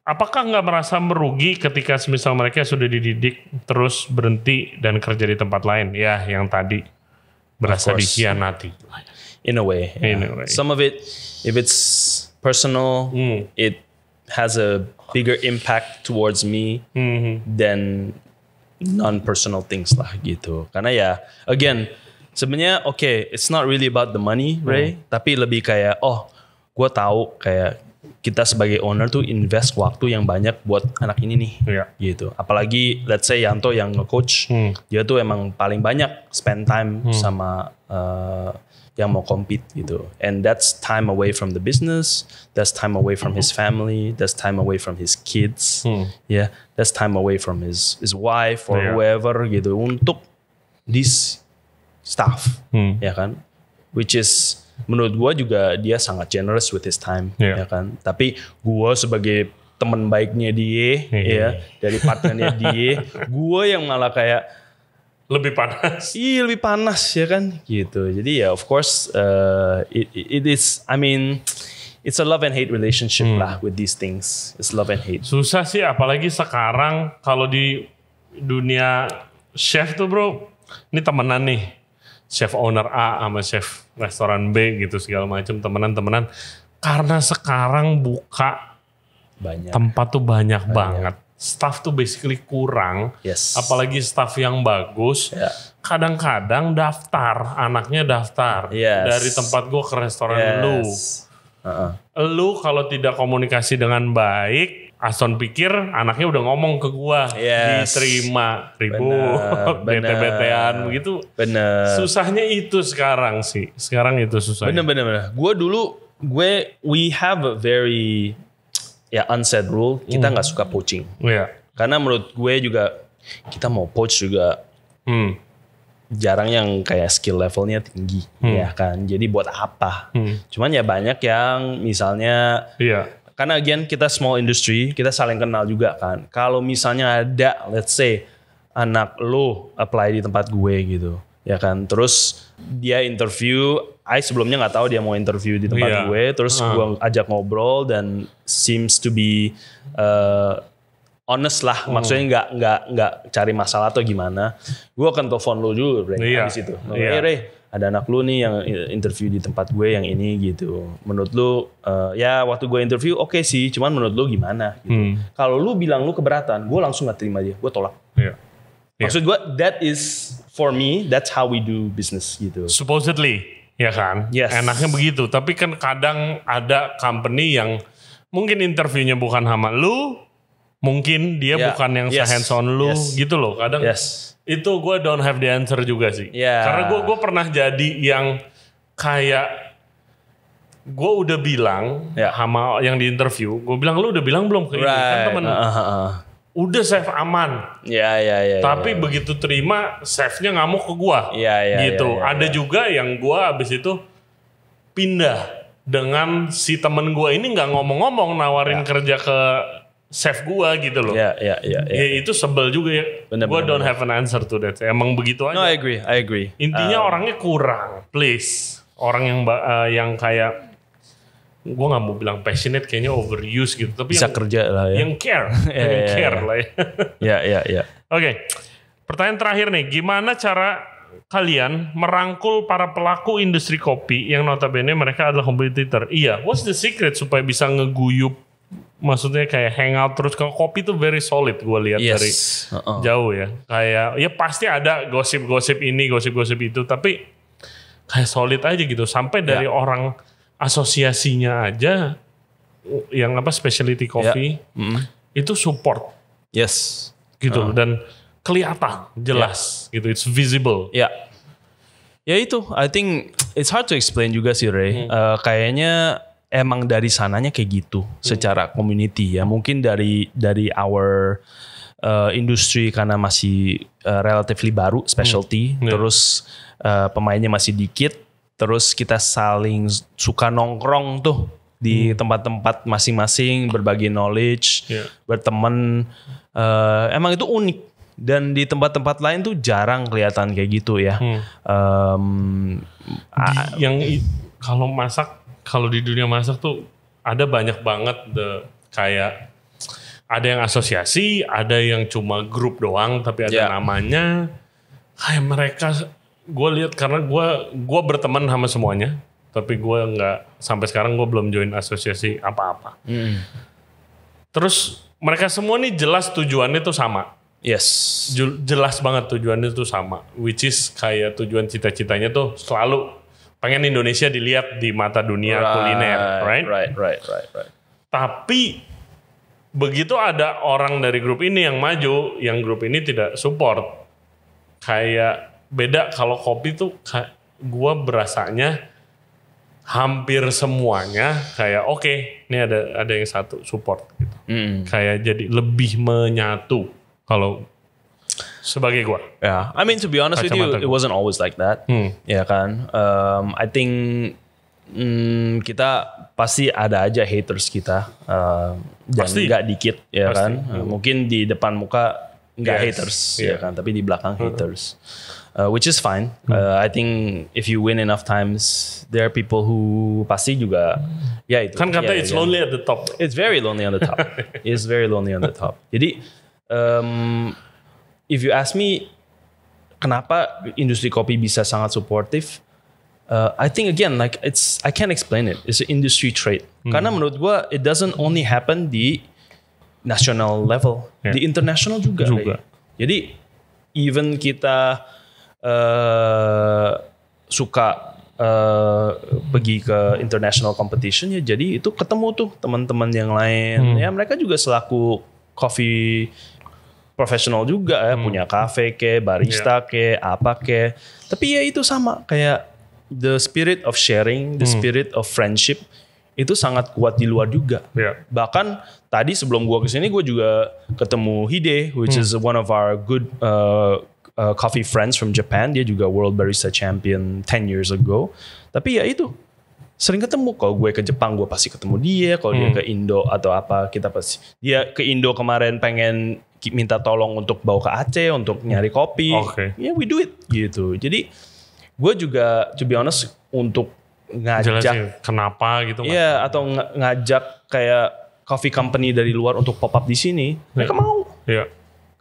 Speaker 3: Apakah nggak merasa merugi ketika semisal mereka sudah dididik terus berhenti dan kerja di tempat lain? Ya, yang tadi berasa dikhianati.
Speaker 1: In a way. Some of it, if it's personal, it has a bigger impact towards me than non-personal things lah gitu. Karena ya, again, sebenarnya it's not really about the money, Ray. Tapi lebih kayak, gue tahu kayak kita sebagai owner tuh invest waktu yang banyak buat anak ini nih, gitu. Apalagi let's say Yanto yang nge-coach, dia tuh emang paling banyak spend time sama yang mau compete gitu. And that's time away from the business, that's time away from his family, that's time away from his kids, that's time away from his wife or whoever gitu untuk this staff, ya kan? Which is menurut gue juga dia sangat generous with his time, ya kan. Tapi gue sebagai teman baiknya dia, ya dari partnernya dia, gue yang malah kayak
Speaker 3: lebih panas.
Speaker 1: Iya lebih panas ya kan, gitu. Jadi ya of course it is, I mean it's a love and hate relationship lah with these things. It's love and hate.
Speaker 3: Susah sih, apalagi sekarang kalau di dunia chef tuh bro, ini temenan nih. Chef owner A sama chef restoran B gitu segala macam, temenan. Karena sekarang buka tempat tuh banyak banget. Staff tuh basically kurang. Apalagi staff yang bagus. Kadang-kadang anaknya daftar dari tempat gue ke restoran lu. Lu kalau tidak komunikasi dengan baik, Aston pikir anaknya udah ngomong ke gua, diterima ribut, bete-betean begitu.
Speaker 1: Bener.
Speaker 3: Susahnya itu sekarang sih. Sekarang itu susahnya.
Speaker 1: Bener. We have a very unsaid rule. Kita nggak suka poaching. Karena menurut gue juga kita mau poach juga jarang yang kayak skill levelnya tinggi, ya kan. Jadi buat apa? Cuman ya banyak yang misalnya. Karena again kita small industry, kita saling kenal juga kan. Kalau misalnya ada, let's say, anak lo apply di tempat gue gitu, ya kan. Terus dia interview, sebelumnya nggak tahu dia mau interview di tempat gue. Terus gue ajak ngobrol dan seems to be honest lah. Maksudnya nggak cari masalah atau gimana. Gue akan telepon lo dulu, Ray, di situ. Ray, ada anak lu nih yang interview di tempat gue yang ini gitu. Menurut lu, waktu gue interview oke sih, cuman menurut lu gimana? Gitu. Kalau lu bilang lu keberatan, gue langsung gak terima dia, gue tolak. Maksud gue, that is for me, that's how we do business gitu.
Speaker 3: Supposedly, ya kan? Enaknya begitu. Tapi kan kadang ada company yang mungkin interviewnya bukan sama lu, mungkin dia bukan yang hands on lu gitu loh. Kadang. Itu gue don't have the answer juga sih. Karena gue pernah jadi yang kayak gue udah bilang sama yang di interview, gue bilang lu udah bilang belum ke ini kan temen. Udah chef aman. Tapi begitu terima chefnya ngamuk ke gue. Gitu. Ada juga yang gue abis itu pindah dengan si temen gue ini nggak ngomong-ngomong nawarin kerja ke save gue gitu loh.
Speaker 1: Ya.
Speaker 3: Ya itu sebel juga ya. Gue don't have an answer to that. Emang begitu aja.
Speaker 1: No, I agree.
Speaker 3: Intinya orangnya kurang, please. Orang yang kayak gue nggak mau bilang passionate, kayaknya overuse gitu. Tapi
Speaker 1: bisa kerja lah ya.
Speaker 3: Yang care, yang care lah ya.
Speaker 1: Ya.
Speaker 3: Oke, pertanyaan terakhir nih. Gimana cara kalian merangkul para pelaku industri kopi yang notabene mereka adalah kompetitor? Iya, what's the secret supaya bisa ngeguyup? Maksudnya kayak hangout terus. Kalau kopi tuh very solid gue lihat dari jauh ya. Kayak ya pasti ada gosip-gosip ini, gosip-gosip itu, tapi kayak solid aja gitu. Sampai dari orang asosiasinya aja yang specialty coffee itu support.
Speaker 1: Yes.
Speaker 3: Gitu dan kelihatan jelas gitu. It's visible.
Speaker 1: Ya. Ya itu, I think it's hard to explain juga sih Ray. Kayaknya emang dari sananya kayak gitu secara community ya. Mungkin dari our industri karena masih relatively baru specialty, terus pemainnya masih dikit, terus kita saling suka nongkrong tuh di tempat-tempat masing-masing, berbagi knowledge, berteman. Emang itu unik dan di tempat-tempat lain tuh jarang kelihatan kayak gitu ya.
Speaker 3: Yang kalau masak, kalau di dunia masak tuh ada banyak banget kayak ada yang asosiasi, ada yang cuma grup doang tapi ada namanya. Kayak mereka, gue lihat karena gue berteman sama semuanya, tapi gue nggak, sampai sekarang gue belum join asosiasi apa-apa. Terus mereka semua nih jelas tujuannya tuh sama.
Speaker 1: Yes.
Speaker 3: Jelas banget tujuannya tuh sama, which is kayak tujuan cita-citanya tuh selalu pengen Indonesia dilihat di mata dunia kuliner, right?
Speaker 1: Right.
Speaker 3: Tapi begitu ada orang dari grup ini yang maju, yang grup ini tidak support. Kayak beda kalau kopi tuh, gue berasanya hampir semuanya kayak oke, ini ada yang satu support gitu. Kayak jadi lebih menyatu kalau sebagai gue.
Speaker 1: Yeah, I mean to be honest with you, it wasn't always like that. Ya kan, I think kita pasti ada aja haters kita dan nggak dikit ya pasti. Kan. Mungkin di depan muka nggak haters ya kan, tapi di belakang haters, which is fine. I think if you win enough times, there are people who pasti juga itu.
Speaker 3: Kan kata it's lonely at the top.
Speaker 1: It's very lonely on the top. It's very lonely on the top. Jadi if you ask me kenapa industri kopi bisa sangat supportive, I think again like I can't explain it. It's an industry trait. Karena menurut gue it doesn't only happen di national level, di international juga. Jadi even kita suka pergi ke international competition ya, jadi itu ketemu tuh teman-teman yang lain. Ya mereka juga selaku coffee profesional juga ya, punya cafe ke, barista ke, apa ke. Tapi ya itu sama kayak the spirit of sharing, the spirit of friendship itu sangat kuat di luar juga. Bahkan tadi sebelum gua kesini gua juga ketemu Hide, which is one of our good coffee friends from Japan. Dia juga World Barista Champion 10 years ago. Tapi ya itu sering ketemu. Kalau gue ke Jepang gue pasti ketemu dia. Kalau dia ke Indo atau apa kita pasti. Dia ke Indo kemarin pengen minta tolong untuk bawa ke Aceh untuk nyari kopi. We do it gitu. Jadi gue juga to be honest untuk ngajak
Speaker 3: jelasin kenapa gitu.
Speaker 1: Iya, atau ngajak kayak coffee company dari luar untuk pop up di sini. Mereka mau.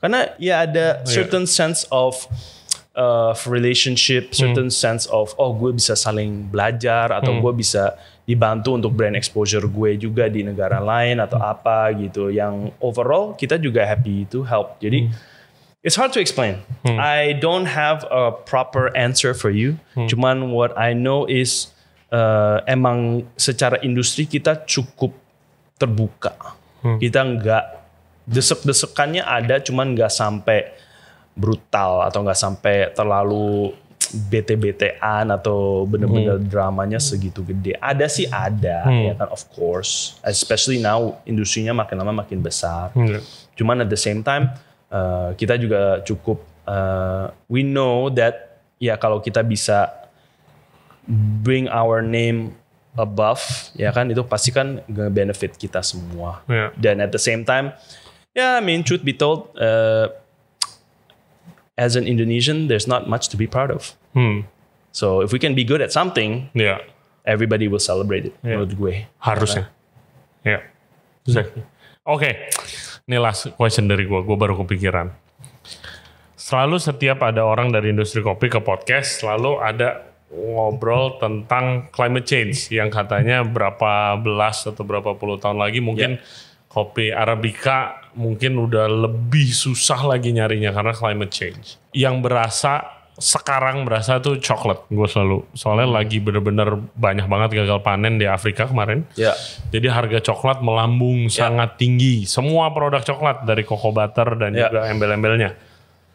Speaker 1: Karena ya ada certain sense of relationship, certain sense of gue bisa saling belajar atau gue bisa dibantu untuk brand exposure gue juga di negara lain atau apa gitu. Yang overall kita juga happy to help. Jadi it's hard to explain. I don't have a proper answer for you. Cuman what I know is emang secara industri kita cukup terbuka. Kita nggak desek-desekannya ada, cuman nggak sampai brutal atau nggak sampai terlalu bete-betean atau bener-bener dramanya segitu gede. Ada sih ada, ya kan, of course. Especially now industrinya makin lama makin besar. Cuman at the same time kita juga cukup we know that ya kalau kita bisa bring our name above, ya kan, itu pasti kan nge-benefit kita semua.
Speaker 3: Yeah.
Speaker 1: Dan at the same time, I mean, truth be told, as an Indonesian, there's not much to be proud of. So if we can be good at something, everybody will celebrate it. Menurut gue.
Speaker 3: Harusnya. Ya. Exactly. Oke. Ini last question dari gue. Gue baru kepikiran. Selalu setiap ada orang dari industri kopi ke podcast, selalu ada ngobrol tentang climate change yang katanya berapa belas atau berapa puluh tahun lagi mungkin kopi Arabica mungkin udah lebih susah lagi nyarinya karena climate change. Yang sekarang berasa tuh coklat gue selalu. Soalnya lagi bener-bener banyak banget gagal panen di Afrika kemarin. Jadi harga coklat melambung sangat tinggi. Semua produk coklat dari cocoa butter dan juga embel-embelnya.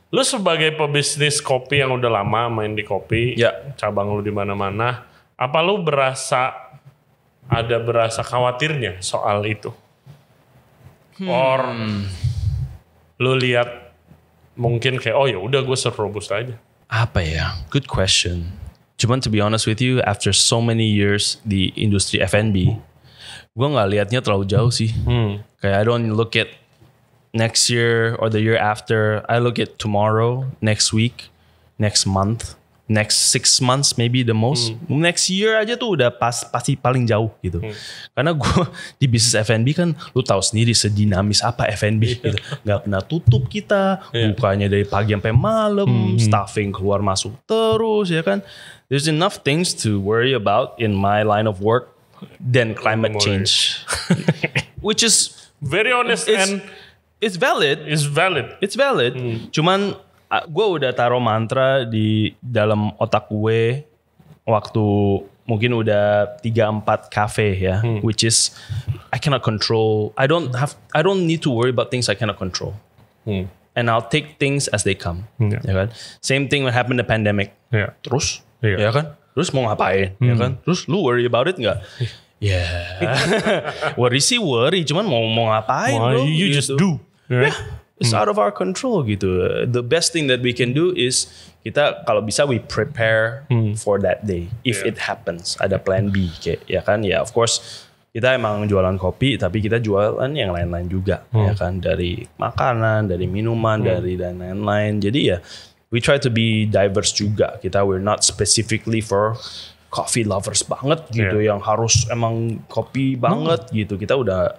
Speaker 3: Lu sebagai pebisnis kopi yang udah lama main di kopi, cabang lu di mana-mana, apa lu berasa khawatirnya soal itu? Or lu lihat mungkin kayak ya udah gue serve robusta aja.
Speaker 1: Apa ya? Good question. Cuman to be honest with you, after so many years di industri F&B, gue nggak liatnya terlalu jauh sih. Kayak I don't look at next year or the year after. I look at tomorrow, next week, next month, next 6 months maybe the most. Next year aja tuh udah pasti paling jauh gitu. Karena gue di bisnis F&B kan lu tahu sendiri sedinamis apa F&B gitu. Gak pernah tutup kita, bukanya dari pagi sampai malam, staffing keluar masuk terus ya kan. There's enough things to worry about in my line of work than climate change. Which is
Speaker 3: very honest and
Speaker 1: it's valid. Cuman gue udah taruh mantra di dalam otak gue waktu mungkin udah 3-4 cafe ya, which is I cannot control. I don't need to worry about things I cannot control. And I'll take things as they come. Ya kan? Same thing when happened the pandemic. Terus, ya kan? Terus mau ngapain? Ya kan? Terus lu worry about it nggak? Worry sih worry, cuman mau ngapain bro?
Speaker 3: You
Speaker 1: gitu.
Speaker 3: just do.
Speaker 1: It's out of our control gitu. The best thing that we can do is kita kalau bisa we prepare for that day. If it happens, ada plan B kayak ya kan. Ya of course kita emang jualan kopi tapi kita jualan yang lain-lain juga ya kan, dari makanan, dari minuman, dari dan lain-lain. Jadi ya we try to be diverse juga. We're not specifically for coffee lovers banget gitu yang harus emang kopi banget gitu. Kita udah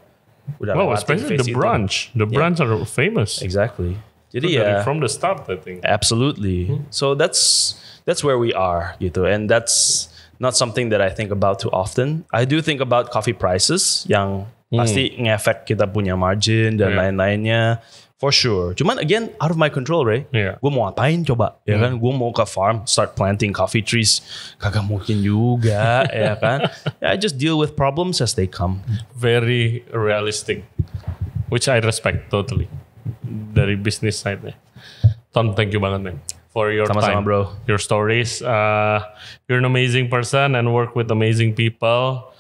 Speaker 3: especially the brunch. The brunch are famous.
Speaker 1: Exactly. Jadi
Speaker 3: from the start I think.
Speaker 1: Absolutely. So that's where we are gitu, and that's not something that I think about too often. I do think about coffee prices yang pasti ngefek kita punya margin dan lain-lainnya. For sure. Cuman again, out of my control, Ray. Gue mau ngapain coba? Ya kan? Gue mau ke farm, start planting coffee trees. Kagak mungkin juga, ya kan? I just deal with problems as they come.
Speaker 3: Very realistic. Which I respect totally. Dari business side-nya. Ton, thank you banget, man. For your
Speaker 1: Sama-sama,
Speaker 3: time.
Speaker 1: bro.
Speaker 3: Your stories. You're an amazing person and work with amazing people.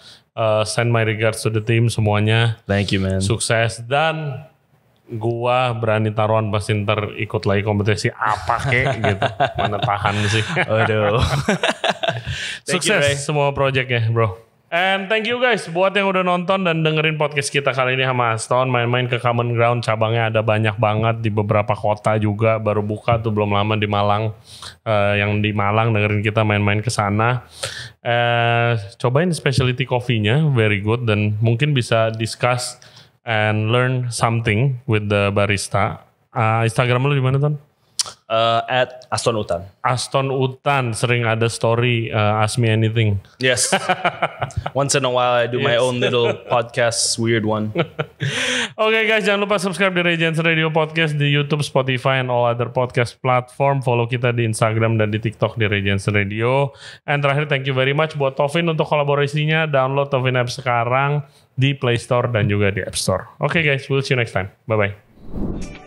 Speaker 3: Send my regards to the team semuanya.
Speaker 1: Thank you, man.
Speaker 3: Sukses dan gua berani taruhan pasti ntar ikut lagi kompetisi apa kek gitu. Mana tahan sih.
Speaker 1: Aduh.
Speaker 3: Sukses semua projectnya bro. And thank you guys buat yang udah nonton dan dengerin podcast kita kali ini sama Aston. Main-main ke Common Ground, cabangnya ada banyak banget di beberapa kota juga. Baru buka tuh belum lama di Malang. Yang di Malang dengerin kita main-main ke sana. Cobain specialty coffee-nya, very good. Dan mungkin bisa discuss and learn something with the barista. Instagram lu di mana, Ton?
Speaker 1: At Aston Utan.
Speaker 3: Aston Utan, sering ada story ask me anything.
Speaker 1: Yes. Once in a while I do my own little podcast, weird one.
Speaker 3: Okay guys, jangan lupa subscribe di Ray Jensen Radio Podcast di YouTube, Spotify, and all other podcast platform. Follow kita di Instagram dan di TikTok di Ray Jensen Radio. And terakhir, thank you very much buat Tovin untuk kolaborasinya. Download Tovin App sekarang di Play Store dan juga di App Store. Okay guys, we'll see you next time. Bye-bye.